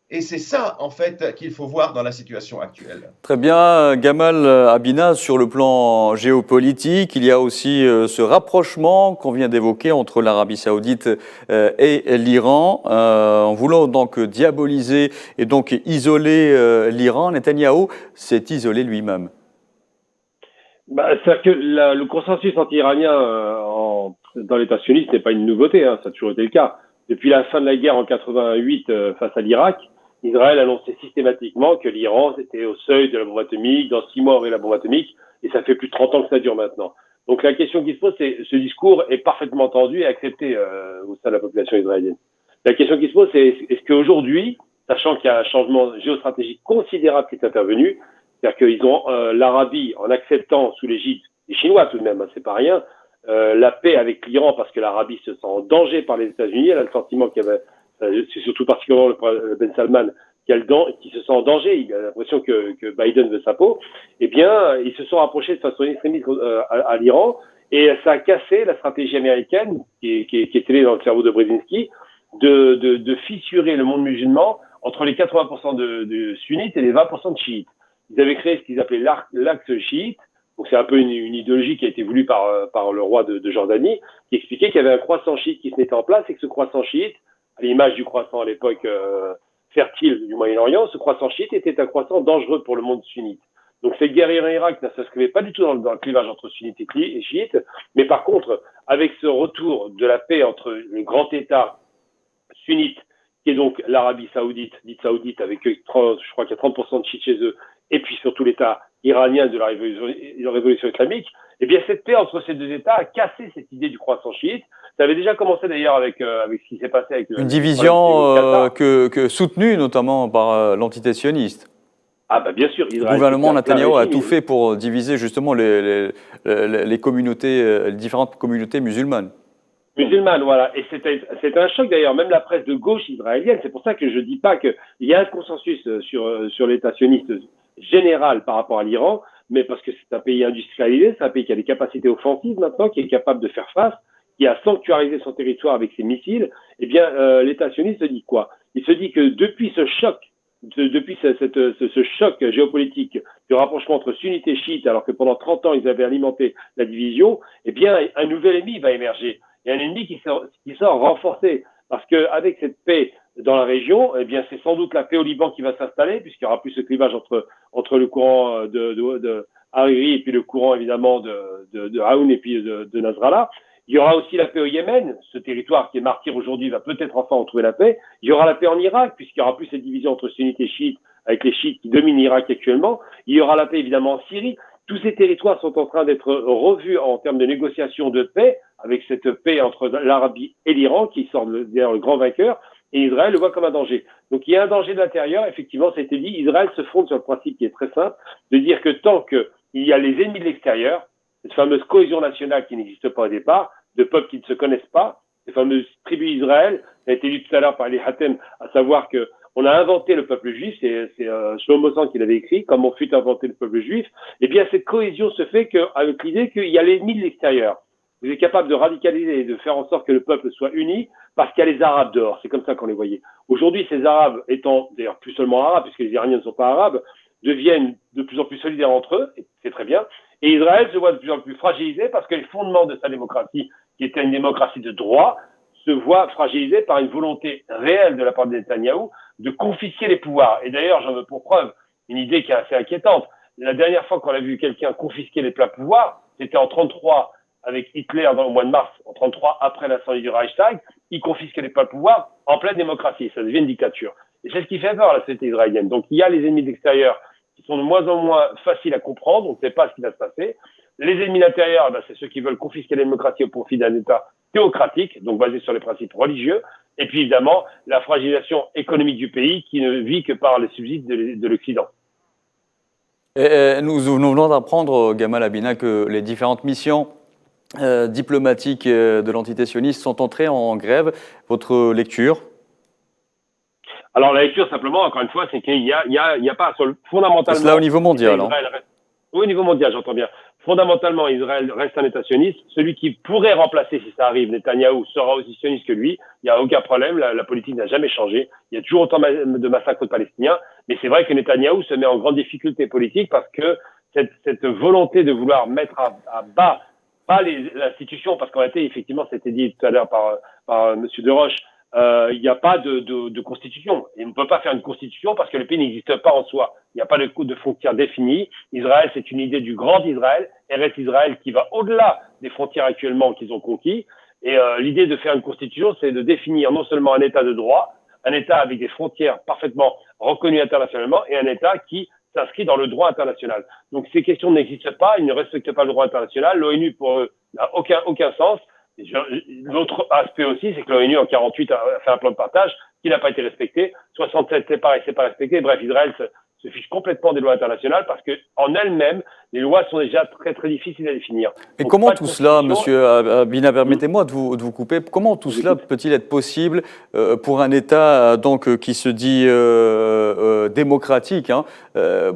Et c'est ça, en fait, qu'il faut voir dans la situation actuelle. Très bien, Gamal Abina, sur le plan géopolitique, il y a aussi ce rapprochement qu'on vient d'évoquer entre l'Arabie saoudite et l'Iran. En voulant donc diaboliser et donc isoler l'Iran, Netanyahou s'est isolé lui-même. C'est-à-dire que le consensus anti-iranien dans l'État sioniste n'est pas une nouveauté, hein, ça a toujours été le cas. Depuis la fin de la guerre en 88 face à l'Irak, Israël annonçait systématiquement que l'Iran était au seuil de la bombe atomique, dans 6 mois aurait la bombe atomique, et ça fait plus de 30 ans que ça dure maintenant. Donc la question qui se pose, c'est ce discours est parfaitement entendu et accepté au sein de la population israélienne. La question qui se pose, c'est est-ce qu'aujourd'hui, sachant qu'il y a un changement géostratégique considérable qui est intervenu, c'est-à-dire qu'ils ont l'Arabie, en acceptant sous l'égide des Chinois tout de même, hein, c'est pas rien, la paix avec l'Iran parce que l'Arabie se sent en danger par les États-Unis, elle a le sentiment qu'il y avait, c'est surtout particulièrement le Ben Salman qui se sent en danger, il a l'impression que Biden veut sa peau, eh bien, ils se sont rapprochés de façon extrémiste à l'Iran, et ça a cassé la stratégie américaine qui était dans le cerveau de Brzezinski de fissurer le monde musulman entre les 80% de sunnites et les 20% de chiites. Ils avaient créé ce qu'ils appelaient l'axe chiite. Donc c'est un peu une idéologie qui a été voulue par le roi de Jordanie, qui expliquait qu'il y avait un croissant chiite qui se mettait en place et que ce croissant chiite, à l'image du croissant à l'époque fertile du Moyen-Orient, ce croissant chiite était un croissant dangereux pour le monde sunnite. Donc cette guerre Iran-Irak ne s'inscrivait pas du tout dans le clivage entre sunnites et chiites, mais par contre, avec ce retour de la paix entre le grand État sunnite, qui est donc l'Arabie saoudite, dite saoudite, avec je crois qu'il y a 30% de chiites chez eux, et puis surtout l'État iranien de la révolution islamique, eh bien cette paix entre ces deux États a cassé cette idée du croissant chiite. Ça avait déjà commencé d'ailleurs avec ce qui s'est passé avec une division que soutenue notamment par l'entité sioniste. Ah bah bien sûr, Israël, le gouvernement Netanyahou a tout fait pour diviser justement les communautés, les différentes communautés musulmanes. Musulmanes, voilà. Et c'est un choc d'ailleurs, même la presse de gauche israélienne. C'est pour ça que je ne dis pas qu'il y a un consensus sur l'État sioniste général par rapport à l'Iran, mais parce que c'est un pays industrialisé, c'est un pays qui a des capacités offensives maintenant, qui est capable de faire face, qui a sanctuarisé son territoire avec ses missiles. Eh bien, l'État sioniste se dit quoi? Il se dit que depuis ce choc, ce choc géopolitique du rapprochement entre sunnites et chiites, alors que pendant 30 ans, ils avaient alimenté la division, eh bien, un nouvel ennemi va émerger. Et un ennemi qui sort renforcé. Parce qu'avec cette paix dans la région, eh bien, c'est sans doute la paix au Liban qui va s'installer, puisqu'il n'y aura plus ce clivage entre le courant de Hariri et puis le courant, évidemment, de Aoun et puis de Nasrallah. Il y aura aussi la paix au Yémen. Ce territoire qui est martyr aujourd'hui va peut-être enfin retrouver la paix. Il y aura la paix en Irak, puisqu'il n'y aura plus cette division entre sunnites et chiites, avec les chiites qui dominent l'Irak actuellement. Il y aura la paix, évidemment, en Syrie. Tous ces territoires sont en train d'être revus en termes de négociations de paix, avec cette paix entre l'Arabie et l'Iran, qui sort d'ailleurs le grand vainqueur, et Israël le voit comme un danger. Donc il y a un danger de l'intérieur, effectivement, ça a été dit. Israël se fonde sur le principe qui est très simple, de dire que tant qu'il y a les ennemis de l'extérieur, cette fameuse cohésion nationale qui n'existe pas au départ, de peuples qui ne se connaissent pas, ces fameuses tribus Israël, ça a été dit tout à l'heure par les Hatem, à savoir que on a inventé le peuple juif, c'est Shlomo Zahn qui l'avait écrit, comme on fut inventé le peuple juif. Eh bien, cette cohésion se fait avec l'idée qu'il y a l'ennemi de l'extérieur. Vous êtes capable de radicaliser et de faire en sorte que le peuple soit uni parce qu'il y a les Arabes dehors. C'est comme ça qu'on les voyait. Aujourd'hui, ces Arabes étant d'ailleurs plus seulement Arabes, puisque les Iraniens ne sont pas Arabes, deviennent de plus en plus solidaires entre eux, et c'est très bien. Et Israël se voit de plus en plus fragilisé parce que les fondements de sa démocratie, qui était une démocratie de droit, se voient fragilisés par une volonté réelle de la part de Netanyahou de confisquer les pouvoirs. Et d'ailleurs, j'en veux pour preuve une idée qui est assez inquiétante. La dernière fois qu'on a vu quelqu'un confisquer les plats pouvoirs, c'était en 1933 avec Hitler au mois de mars, en 1933, après l'incendie du Reichstag. Il confisquait les plats pouvoirs en pleine démocratie. Ça devient une dictature. Et c'est ce qui fait peur à la société israélienne. Donc il y a les ennemis de l'extérieur qui sont de moins en moins faciles à comprendre. On ne sait pas ce qui va se passer. Les ennemis d'intérieur, c'est ceux qui veulent confisquer la démocratie au profit d'un État théocratique, donc basé sur les principes religieux. Et puis évidemment, la fragilisation économique du pays qui ne vit que par les subsides de l'Occident. Nous venons d'apprendre, Gamal Abina, que les différentes missions diplomatiques de l'entité sioniste sont entrées en grève. Votre lecture? Alors la lecture, simplement, encore une fois, c'est qu'il n'y a pas fondamentalement... Cela au niveau mondial. Oui, au niveau mondial, j'entends bien. Fondamentalement, Israël reste un État sioniste. Celui qui pourrait remplacer, si ça arrive, Netanyahou, sera aussi sioniste que lui. Il n'y a aucun problème. La politique n'a jamais changé. Il y a toujours autant de massacres de Palestiniens. Mais c'est vrai que Netanyahou se met en grande difficulté politique parce que cette volonté de vouloir mettre à bas, pas l'institution, parce qu'en réalité, effectivement, c'était dit tout à l'heure par M. Deroche, il n'y a pas de constitution. Et on ne peut pas faire une constitution parce que le pays n'existe pas en soi. Il n'y a pas de frontières définies. Israël, c'est une idée du grand Israël, Eretz Israël, qui va au-delà des frontières actuellement qu'ils ont conquis. Et l'idée de faire une constitution, c'est de définir non seulement un État de droit, un État avec des frontières parfaitement reconnues internationalement, et un État qui s'inscrit dans le droit international. Donc ces questions n'existent pas, ils ne respectent pas le droit international. L'ONU, pour eux, n'a aucun sens. L'autre aspect aussi, c'est que l'ONU en 48 a fait un plan de partage qui n'a pas été respecté. 67, c'est pareil, c'est pas respecté. Bref, Israël se fiche complètement des lois internationales parce que en elles-mêmes, les lois sont déjà très très difficiles à définir. Et donc, comment tout cela, Monsieur Abina, permettez-moi de vous couper, comment tout cela peut-il être possible pour un État donc qui se dit démocratique,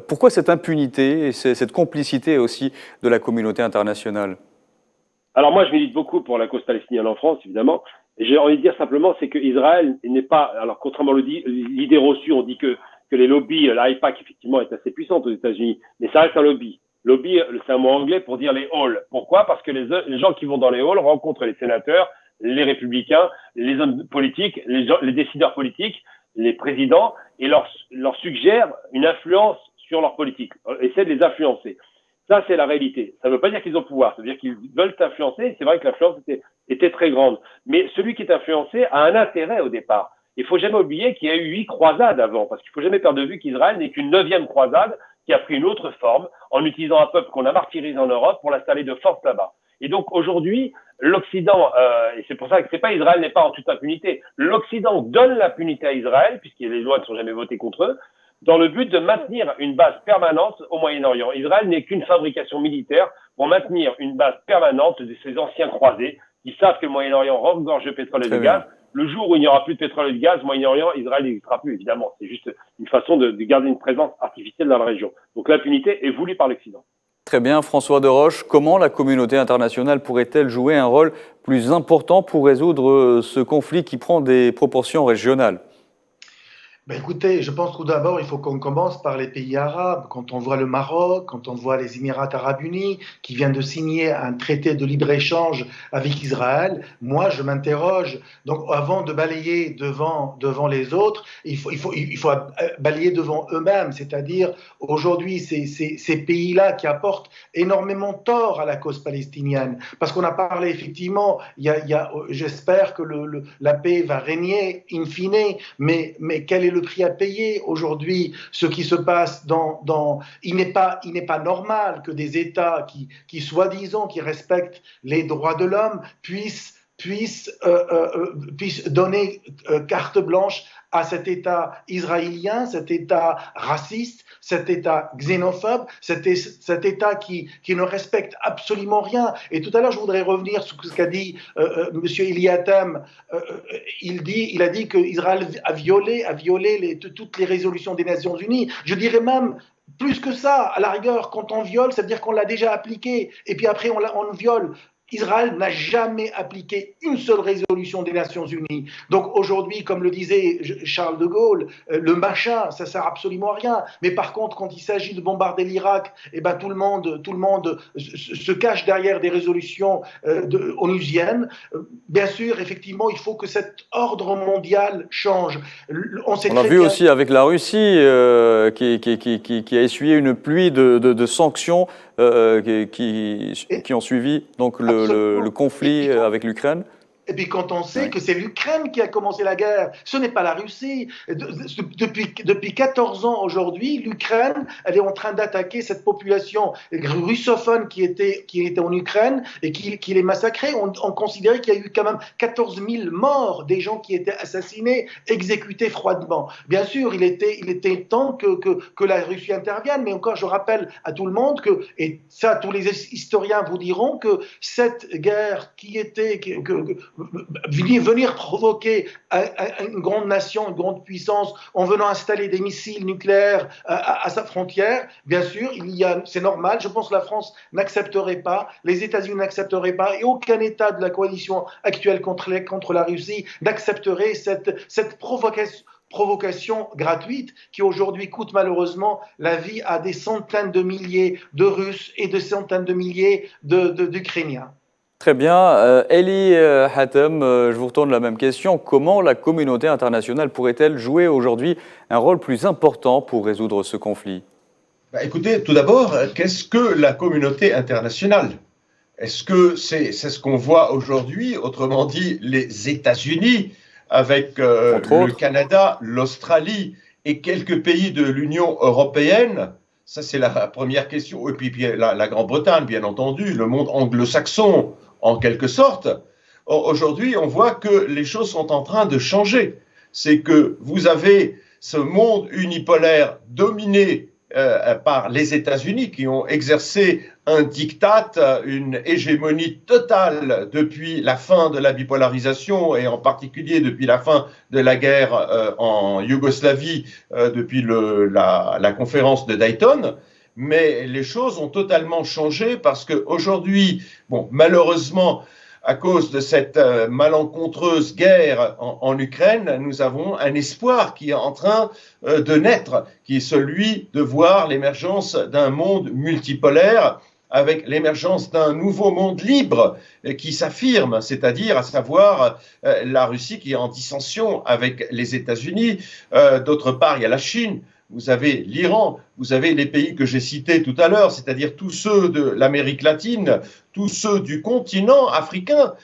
pourquoi cette impunité et cette complicité aussi de la communauté internationale? Alors moi, je milite beaucoup pour la cause palestinienne en France, évidemment. Et j'ai envie de dire simplement, c'est que Israël n'est pas... Alors, contrairement à l'idée reçue, on dit que les lobbies, l'AIPAC, effectivement, est assez puissante aux États-Unis. Mais ça reste un lobby. Lobby, c'est un mot anglais pour dire les halls. Pourquoi? Parce que les gens qui vont dans les halls rencontrent les sénateurs, les républicains, les hommes politiques, les décideurs politiques. les présidents et leur suggèrent une influence sur leur politique, essaient de les influencer. Ça, c'est la réalité. Ça ne veut pas dire qu'ils ont pouvoir, ça veut dire qu'ils veulent influencer. C'est vrai que l'influence était très grande. Mais celui qui est influencé a un intérêt au départ. Il ne faut jamais oublier qu'il y a eu 8 croisades avant, parce qu'il ne faut jamais perdre de vue qu'Israël n'est qu'une 9e croisade qui a pris une autre forme en utilisant un peuple qu'on a martyrisé en Europe pour l'installer de force là-bas. Et donc aujourd'hui, l'Occident, et c'est pour ça que c'est pas Israël n'est pas en toute impunité, l'Occident donne l'impunité à Israël, puisque les lois ne sont jamais votées contre eux, dans le but de maintenir une base permanente au Moyen-Orient. Israël n'est qu'une fabrication militaire pour maintenir une base permanente de ces anciens croisés qui savent que le Moyen-Orient regorge de pétrole et de gaz. Le jour où il n'y aura plus de pétrole et de gaz, Moyen-Orient, Israël n'existera plus, évidemment. C'est juste une façon de garder une présence artificielle dans la région. Donc l'impunité est voulue par l'Occident. Très bien, François Deroche. Comment la communauté internationale pourrait-elle jouer un rôle plus important pour résoudre ce conflit qui prend des proportions régionales ? Ben écoutez, je pense tout d'abord, il faut qu'on commence par les pays arabes. Quand on voit le Maroc, quand on voit les Émirats arabes unis, qui viennent de signer un traité de libre-échange avec Israël, moi, je m'interroge. Donc, avant de balayer devant les autres, il faut balayer devant eux-mêmes. C'est-à-dire, aujourd'hui, ces pays-là qui apportent énormément de tort à la cause palestinienne. Parce qu'on a parlé, effectivement, j'espère que la paix va régner in fine, mais quel est le prix à payer aujourd'hui? Ce qui se passe il n'est pas normal que des États qui soi-disant qui respectent les droits de l'homme puissent donner carte blanche à cet État israélien, cet État raciste, cet État xénophobe, cet État qui ne respecte absolument rien. Et tout à l'heure, je voudrais revenir sur ce qu'a dit M. Eliatam. Il a dit qu'Israël a violé toutes les résolutions des Nations Unies. Je dirais même plus que ça. À la rigueur, quand on viole, ça veut dire qu'on l'a déjà appliqué. Et puis après, on le viole. Israël n'a jamais appliqué une seule résolution des Nations Unies. Donc aujourd'hui, comme le disait Charles de Gaulle, le machin, ça sert absolument à rien. Mais par contre, quand il s'agit de bombarder l'Irak, eh ben tout le monde se cache derrière des résolutions onusiennes. Bien sûr, effectivement, il faut que cet ordre mondial change. On l'a vu aussi avec la Russie qui a essuyé une pluie de sanctions qui ont suivi donc le conflit avec l'Ukraine. Et puis quand on sait que c'est l'Ukraine qui a commencé la guerre, ce n'est pas la Russie. Depuis 14 ans aujourd'hui, l'Ukraine, elle est en train d'attaquer cette population russophone qui était en Ukraine et qui les massacrait. On considérait qu'il y a eu quand même 14 000 morts, des gens qui étaient assassinés, exécutés froidement. Bien sûr, il était temps que la Russie intervienne, mais encore je rappelle à tout le monde et ça tous les historiens vous diront, que cette guerre venir provoquer une grande nation, une grande puissance en venant installer des missiles nucléaires à sa frontière, bien sûr, c'est normal. Je pense que la France n'accepterait pas, les États-Unis n'accepteraient pas, et aucun État de la coalition actuelle contre la Russie n'accepterait cette provocation gratuite qui aujourd'hui coûte malheureusement la vie à des centaines de milliers de Russes et de centaines de milliers d'Ukrainiens. Très bien. Eli Hatem, je vous retourne la même question. Comment la communauté internationale pourrait-elle jouer aujourd'hui un rôle plus important pour résoudre ce conflit ? Écoutez, tout d'abord, qu'est-ce que la communauté internationale ? Est-ce que c'est ce qu'on voit aujourd'hui, autrement dit les États-Unis, avec le Canada, l'Australie et quelques pays de l'Union européenne ? Ça, c'est la première question. Et puis la Grande-Bretagne, bien entendu, le monde anglo-saxon, en quelque sorte. Aujourd'hui, on voit que les choses sont en train de changer. C'est que vous avez ce monde unipolaire dominé par les États-Unis qui ont exercé un diktat, une hégémonie totale depuis la fin de la bipolarisation et en particulier depuis la fin de la guerre en Yougoslavie, depuis la conférence de Dayton. Mais les choses ont totalement changé parce qu'aujourd'hui, malheureusement, à cause de cette malencontreuse guerre en Ukraine, nous avons un espoir qui est en train de naître, qui est celui de voir l'émergence d'un monde multipolaire avec l'émergence d'un nouveau monde libre qui s'affirme, c'est-à-dire à savoir la Russie qui est en dissension avec les États-Unis. D'autre part, il y a la Chine. Vous avez l'Iran, vous avez les pays que j'ai cités tout à l'heure, c'est-à-dire tous ceux de l'Amérique latine, tous ceux du continent africain.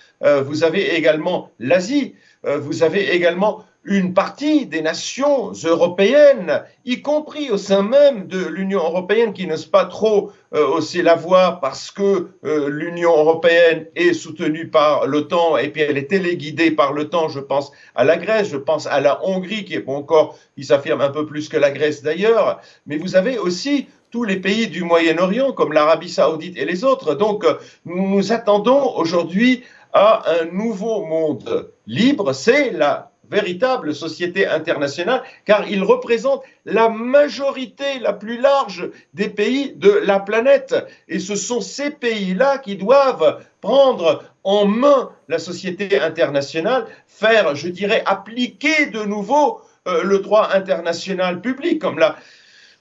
Vous avez également l'Asie, vous avez également une partie des nations européennes, y compris au sein même de l'Union européenne, qui n'ose pas trop hausser la voix parce que l'Union européenne est soutenue par l'OTAN et puis elle est téléguidée par l'OTAN. Je pense à la Grèce, je pense à la Hongrie qui est encore, qui s'affirme un peu plus que la Grèce d'ailleurs, mais vous avez aussi tous les pays du Moyen-Orient comme l'Arabie saoudite et les autres. Donc nous nous attendons aujourd'hui à un nouveau monde libre, c'est la véritable société internationale, car il représente la majorité la plus large des pays de la planète. Et ce sont ces pays-là qui doivent prendre en main la société internationale, faire, je dirais, appliquer de nouveau le droit international public, comme l'a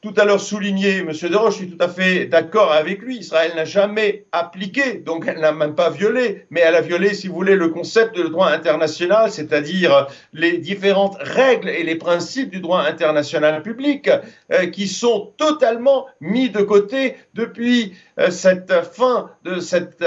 tout à l'heure souligné M. Desroches, je suis tout à fait d'accord avec lui. Israël n'a jamais appliqué, donc elle n'a même pas violé, mais elle a violé, si vous voulez, le concept de droit international, c'est-à-dire les différentes règles et les principes du droit international public qui sont totalement mis de côté depuis cette fin de cette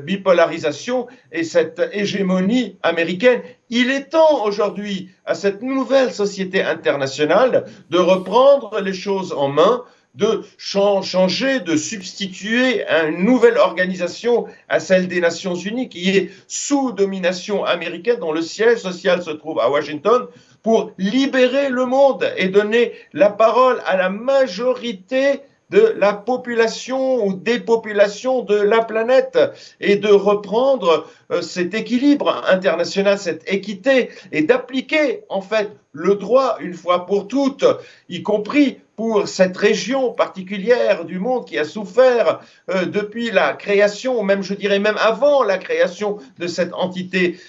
bipolarisation et cette hégémonie américaine. Il est temps aujourd'hui à cette nouvelle société internationale de reprendre les choses en main, de changer, de substituer une nouvelle organisation à celle des Nations Unies qui est sous domination américaine, dont le siège social se trouve à Washington, pour libérer le monde et donner la parole à la majorité de la population ou des populations de la planète et de reprendre cet équilibre international, cette équité et d'appliquer en fait le droit une fois pour toutes, y compris pour cette région particulière du monde qui a souffert depuis la création, même je dirais même avant la création de cette entité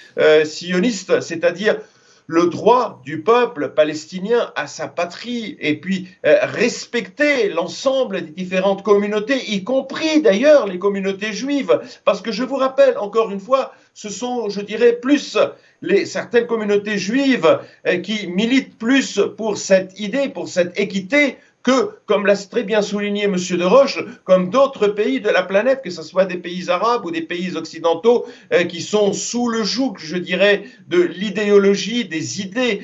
sioniste, c'est-à-dire le droit du peuple palestinien à sa patrie et puis respecter l'ensemble des différentes communautés, y compris d'ailleurs les communautés juives, parce que je vous rappelle encore une fois, ce sont, je dirais, plus certaines communautés juives qui militent plus pour cette idée, pour cette équité, que, comme l'a très bien souligné M. Desroches, comme d'autres pays de la planète, que ce soit des pays arabes ou des pays occidentaux, qui sont sous le joug, je dirais, de l'idéologie, des idées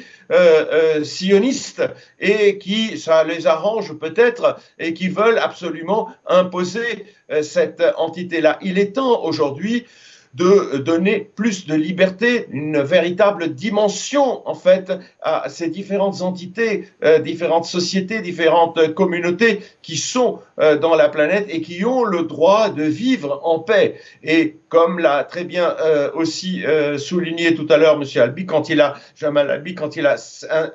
sionistes, et qui, ça les arrange peut-être, et qui veulent absolument imposer cette entité-là. Il est temps aujourd'hui de donner plus de liberté, une véritable dimension en fait à ces différentes entités, différentes sociétés, différentes communautés qui sont dans la planète et qui ont le droit de vivre en paix. Et comme l'a très bien aussi souligné tout à l'heure M. Albi, Jamal Albi, quand il a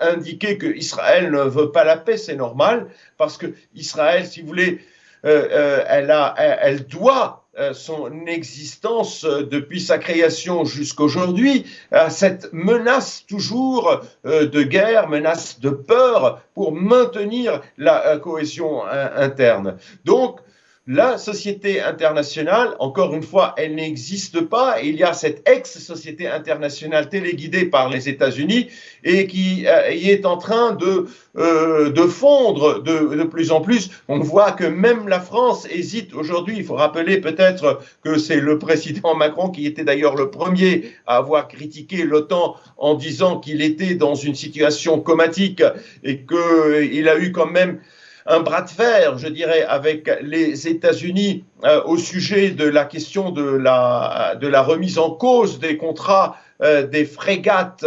indiqué que Israël ne veut pas la paix, c'est normal, parce que Israël, si vous voulez, elle doit son existence depuis sa création jusqu'aujourd'hui à cette menace toujours de guerre, menace de peur pour maintenir la cohésion interne. Donc, la société internationale, encore une fois, elle n'existe pas. Il y a cette ex-société internationale téléguidée par les États-Unis et qui est en train de fondre de plus en plus. On voit que même la France hésite aujourd'hui. Il faut rappeler peut-être que c'est le président Macron qui était d'ailleurs le premier à avoir critiqué l'OTAN en disant qu'il était dans une situation comatique et qu'il a eu quand même un bras de fer, je dirais, avec les États-Unis au sujet de la question de la remise en cause des contrats des frégates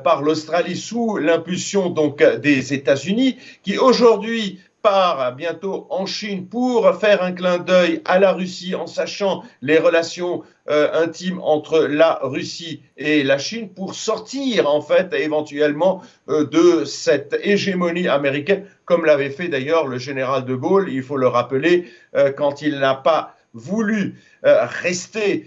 par l'Australie sous l'impulsion donc des États-Unis, qui aujourd'hui part bientôt en Chine pour faire un clin d'œil à la Russie en sachant les relations intimes entre la Russie et la Chine pour sortir en fait éventuellement de cette hégémonie américaine, comme l'avait fait d'ailleurs le général de Gaulle, il faut le rappeler, quand il n'a pas voulu rester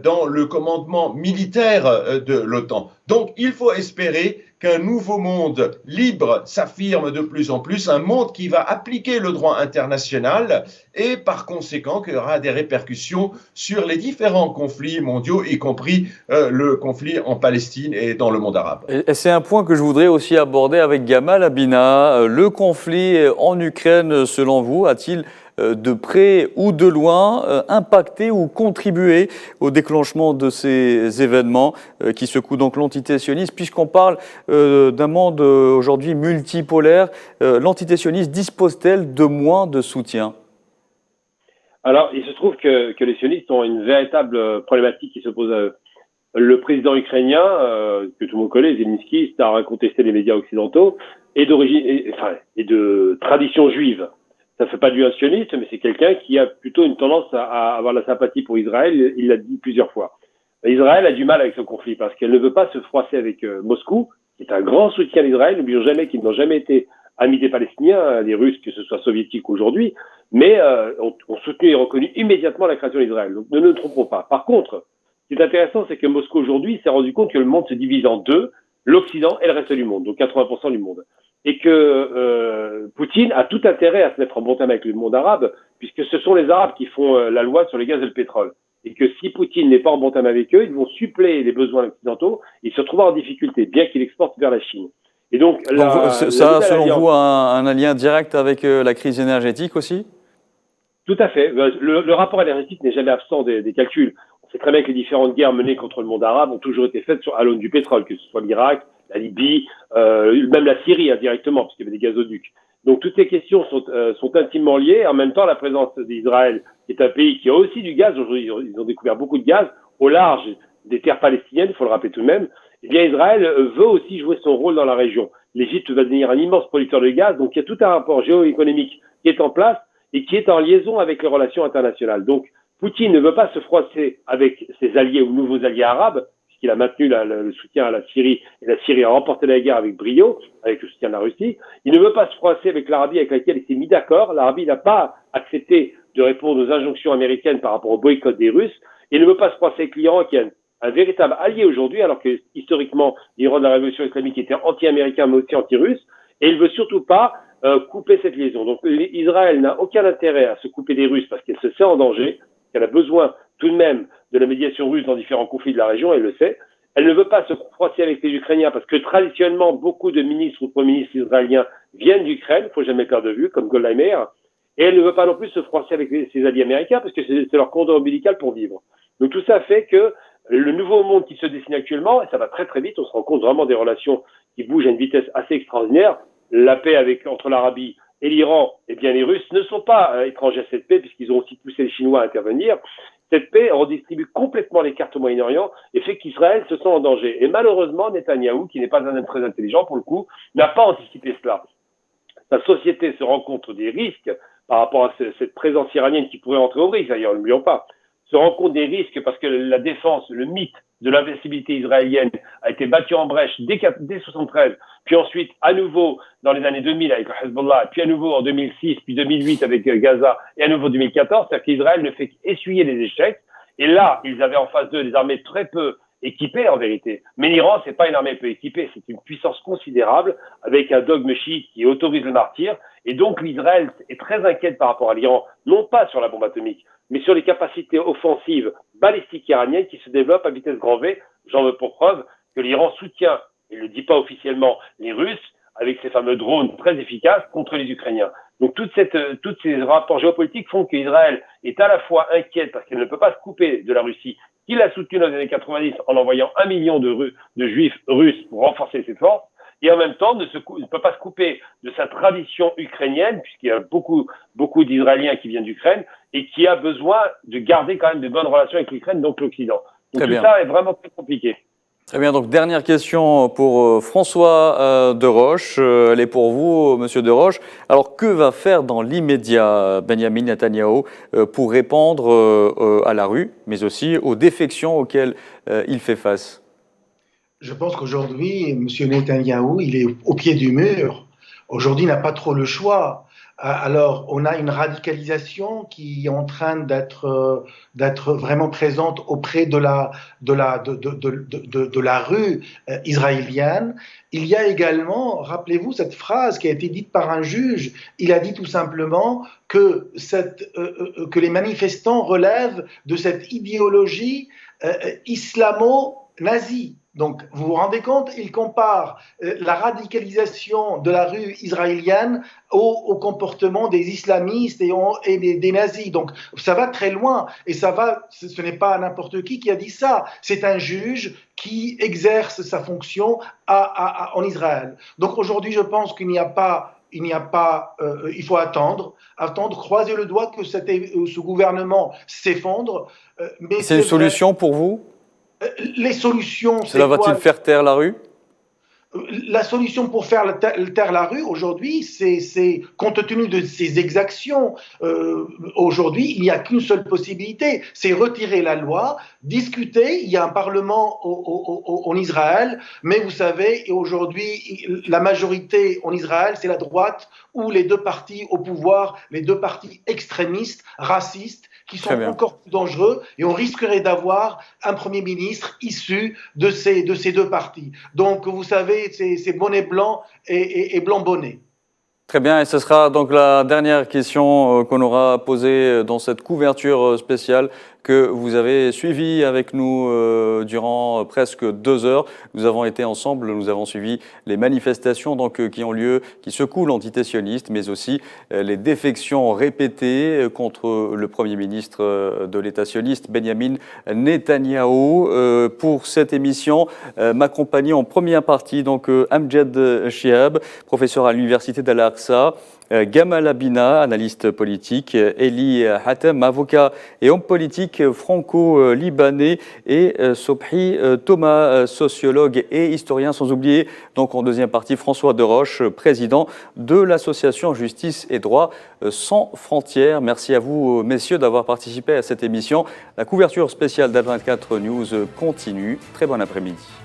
dans le commandement militaire de l'OTAN. Donc il faut espérer qu'un nouveau monde libre s'affirme de plus en plus, un monde qui va appliquer le droit international et par conséquent qu'il y aura des répercussions sur les différents conflits mondiaux, y compris le conflit en Palestine et dans le monde arabe. Et c'est un point que je voudrais aussi aborder avec Gamal Abina. Le conflit en Ukraine, selon vous, a-t-il de près ou de loin impacté ou contribué au déclenchement de ces événements qui secouent donc l'entité sioniste? Puisqu'on parle d'un monde aujourd'hui multipolaire, l'entité sioniste dispose-t-elle de moins de soutien? Alors, il se trouve que les sionistes ont une véritable problématique qui se pose à eux. Le président ukrainien, que tout le monde connaît, Zelensky, c'est à contester les médias occidentaux, est d'origine, et de tradition juive. Ça ne fait pas de lui un sioniste, mais c'est quelqu'un qui a plutôt une tendance à avoir la sympathie pour Israël. Il l'a dit plusieurs fois. Israël a du mal avec ce conflit parce qu'elle ne veut pas se froisser avec Moscou, qui est un grand soutien d'Israël. N'oublions jamais qu'ils n'ont jamais été amis des Palestiniens, des Russes, que ce soit soviétiques aujourd'hui, mais ont soutenu et reconnu immédiatement la création d'Israël. Donc ne nous trompons pas. Par contre, ce qui est intéressant, c'est que Moscou aujourd'hui s'est rendu compte que le monde se divise en deux, l'Occident et le reste du monde, donc 80% du monde. Et que Poutine a tout intérêt à se mettre en bon terme avec le monde arabe, puisque ce sont les Arabes qui font la loi sur les gaz et le pétrole. Et que si Poutine n'est pas en bon terme avec eux, ils vont suppléer les besoins occidentaux, ils se trouvent en difficulté, bien qu'ils exportent vers la Chine. Et donc, ça, selon vous, un lien direct avec la crise énergétique aussi? Tout à fait. Le rapport énergétique n'est jamais absent des calculs. On sait très bien que les différentes guerres menées contre le monde arabe ont toujours été faites à l'aune du pétrole, que ce soit l'Irak, la Libye, même la Syrie indirectement, puisqu'il y avait des gazoducs. Donc toutes ces questions sont intimement liées. En même temps, la présence d'Israël, qui est un pays qui a aussi du gaz, aujourd'hui ils ont découvert beaucoup de gaz, au large des terres palestiniennes, il faut le rappeler tout de même, eh bien Israël veut aussi jouer son rôle dans la région. L'Égypte va devenir un immense producteur de gaz, donc il y a tout un rapport géoéconomique qui est en place et qui est en liaison avec les relations internationales. Donc Poutine ne veut pas se froisser avec ses alliés ou nouveaux alliés arabes, puisqu'il a maintenu le soutien à la Syrie, et la Syrie a remporté la guerre avec brio, avec le soutien de la Russie. Il ne veut pas se froisser avec l'Arabie avec laquelle il s'est mis d'accord. L'Arabie n'a pas accepté de répondre aux injonctions américaines par rapport au boycott des Russes. Il ne veut pas se froisser avec l'Iran, qui est un véritable allié aujourd'hui, alors que historiquement, l'Iran de la révolution islamique était anti-américain, mais aussi anti-russe. Et il ne veut surtout pas couper cette liaison. Donc Israël n'a aucun intérêt à se couper des Russes parce qu'elle se sent en danger, qu'elle a besoin tout de même de la médiation russe dans différents conflits de la région, elle le sait. Elle ne veut pas se froisser avec les Ukrainiens parce que traditionnellement, beaucoup de ministres ou premiers ministres israéliens viennent d'Ukraine, il ne faut jamais perdre de vue, comme Golda Meir. Et elle ne veut pas non plus se froisser avec ses alliés américains parce que c'est leur cordon ombilical pour vivre. Donc tout ça fait que le nouveau monde qui se dessine actuellement, et ça va très très vite, on se rend compte vraiment des relations qui bougent à une vitesse assez extraordinaire. La paix entre l'Arabie et l'Iran, eh bien les Russes ne sont pas étrangers à cette paix puisqu'ils ont aussi poussé les Chinois à intervenir. Cette paix redistribue complètement les cartes au Moyen-Orient et fait qu'Israël se sent en danger. Et malheureusement, Netanyahou, qui n'est pas un homme très intelligent pour le coup, n'a pas anticipé cela. Sa société se rend compte des risques par rapport à cette présence iranienne qui pourrait entrer au risque, d'ailleurs, n'oublions pas, se rend compte des risques parce que la défense, le mythe de l'invincibilité israélienne a été battu en brèche dès 1973, puis ensuite à nouveau dans les années 2000 avec le Hezbollah, puis à nouveau en 2006, puis 2008 avec Gaza, et à nouveau 2014, c'est-à-dire qu'Israël ne fait qu'essuyer les échecs. Et là, ils avaient en face d'eux des armées très peu équipées en vérité. Mais l'Iran, c'est pas une armée peu équipée, c'est une puissance considérable avec un dogme chiite qui autorise le martyr. Et donc l'Israël est très inquiète par rapport à l'Iran, non pas sur la bombe atomique, mais sur les capacités offensives balistiques iraniennes qui se développent à vitesse grand V. J'en veux pour preuve que l'Iran soutient, il ne le dit pas officiellement, les Russes avec ces fameux drones très efficaces contre les Ukrainiens. Donc tous ces rapports géopolitiques font qu'Israël est à la fois inquiète parce qu'elle ne peut pas se couper de la Russie, qui l'a soutenue dans les années 90 en envoyant 1 million de juifs russes pour renforcer ses forces, et en même temps ne peut pas se couper de sa tradition ukrainienne, puisqu'il y a beaucoup d'Israéliens qui viennent d'Ukraine, et qui a besoin de garder quand même de bonnes relations avec l'Ukraine, donc l'Occident. Donc tout ça est vraiment très compliqué. Très bien, donc dernière question pour François Deroche. Elle est pour vous, Monsieur Deroche. Alors que va faire dans l'immédiat Benyamin Netanyahou pour répondre à la rue, mais aussi aux défections auxquelles il fait face? Je pense qu'aujourd'hui, M. Netanyahou, il est au pied du mur. Aujourd'hui, il n'a pas trop le choix. Alors, on a une radicalisation qui est en train d'être vraiment présente auprès de la rue israélienne. Il y a également, rappelez-vous, cette phrase qui a été dite par un juge. Il a dit tout simplement que les manifestants relèvent de cette idéologie islamo-nazie. Donc, vous vous rendez compte, il compare la radicalisation de la rue israélienne au comportement des islamistes et des nazis. Donc, ça va très loin. Et ce n'est pas n'importe qui a dit ça. C'est un juge qui exerce sa fonction en Israël. Donc, aujourd'hui, je pense qu'il faut attendre, croiser le doigt que ce gouvernement s'effondre. C'est une solution pour vous ? Les solutions, cela va-t-il faire taire la rue ? La solution pour faire taire la rue aujourd'hui, c'est compte tenu de ces exactions, aujourd'hui, il n'y a qu'une seule possibilité, c'est retirer la loi, discuter. Il y a un parlement en Israël, mais vous savez, aujourd'hui, la majorité en Israël, c'est la droite ou les deux partis au pouvoir, les deux partis extrémistes, racistes, qui sont encore plus dangereux, et on risquerait d'avoir un Premier ministre issu de ces deux partis. Donc, vous savez, c'est bonnet blanc et blanc bonnet. Très bien, et ce sera donc la dernière question qu'on aura posée dans cette couverture spéciale que vous avez suivie avec nous durant presque 2 heures. Nous avons été ensemble, nous avons suivi les manifestations donc, qui ont lieu, qui secouent l'entité sioniste, mais aussi les défections répétées contre le Premier ministre de l'État sioniste, Benjamin Netanyahou. Pour cette émission, m'accompagner en première partie donc Amjad Chihab, professeur à l'Université d'Al-Aqsa, Gamal Abina, analyste politique, Eli Hatem, avocat et homme politique franco-libanais, et Sobhi Thomas, sociologue et historien, sans oublier donc en deuxième partie François Deroche, président de l'association Justice et Droit sans frontières. Merci à vous, messieurs, d'avoir participé à cette émission. La couverture spéciale d'Al24 News continue. Très bon après-midi.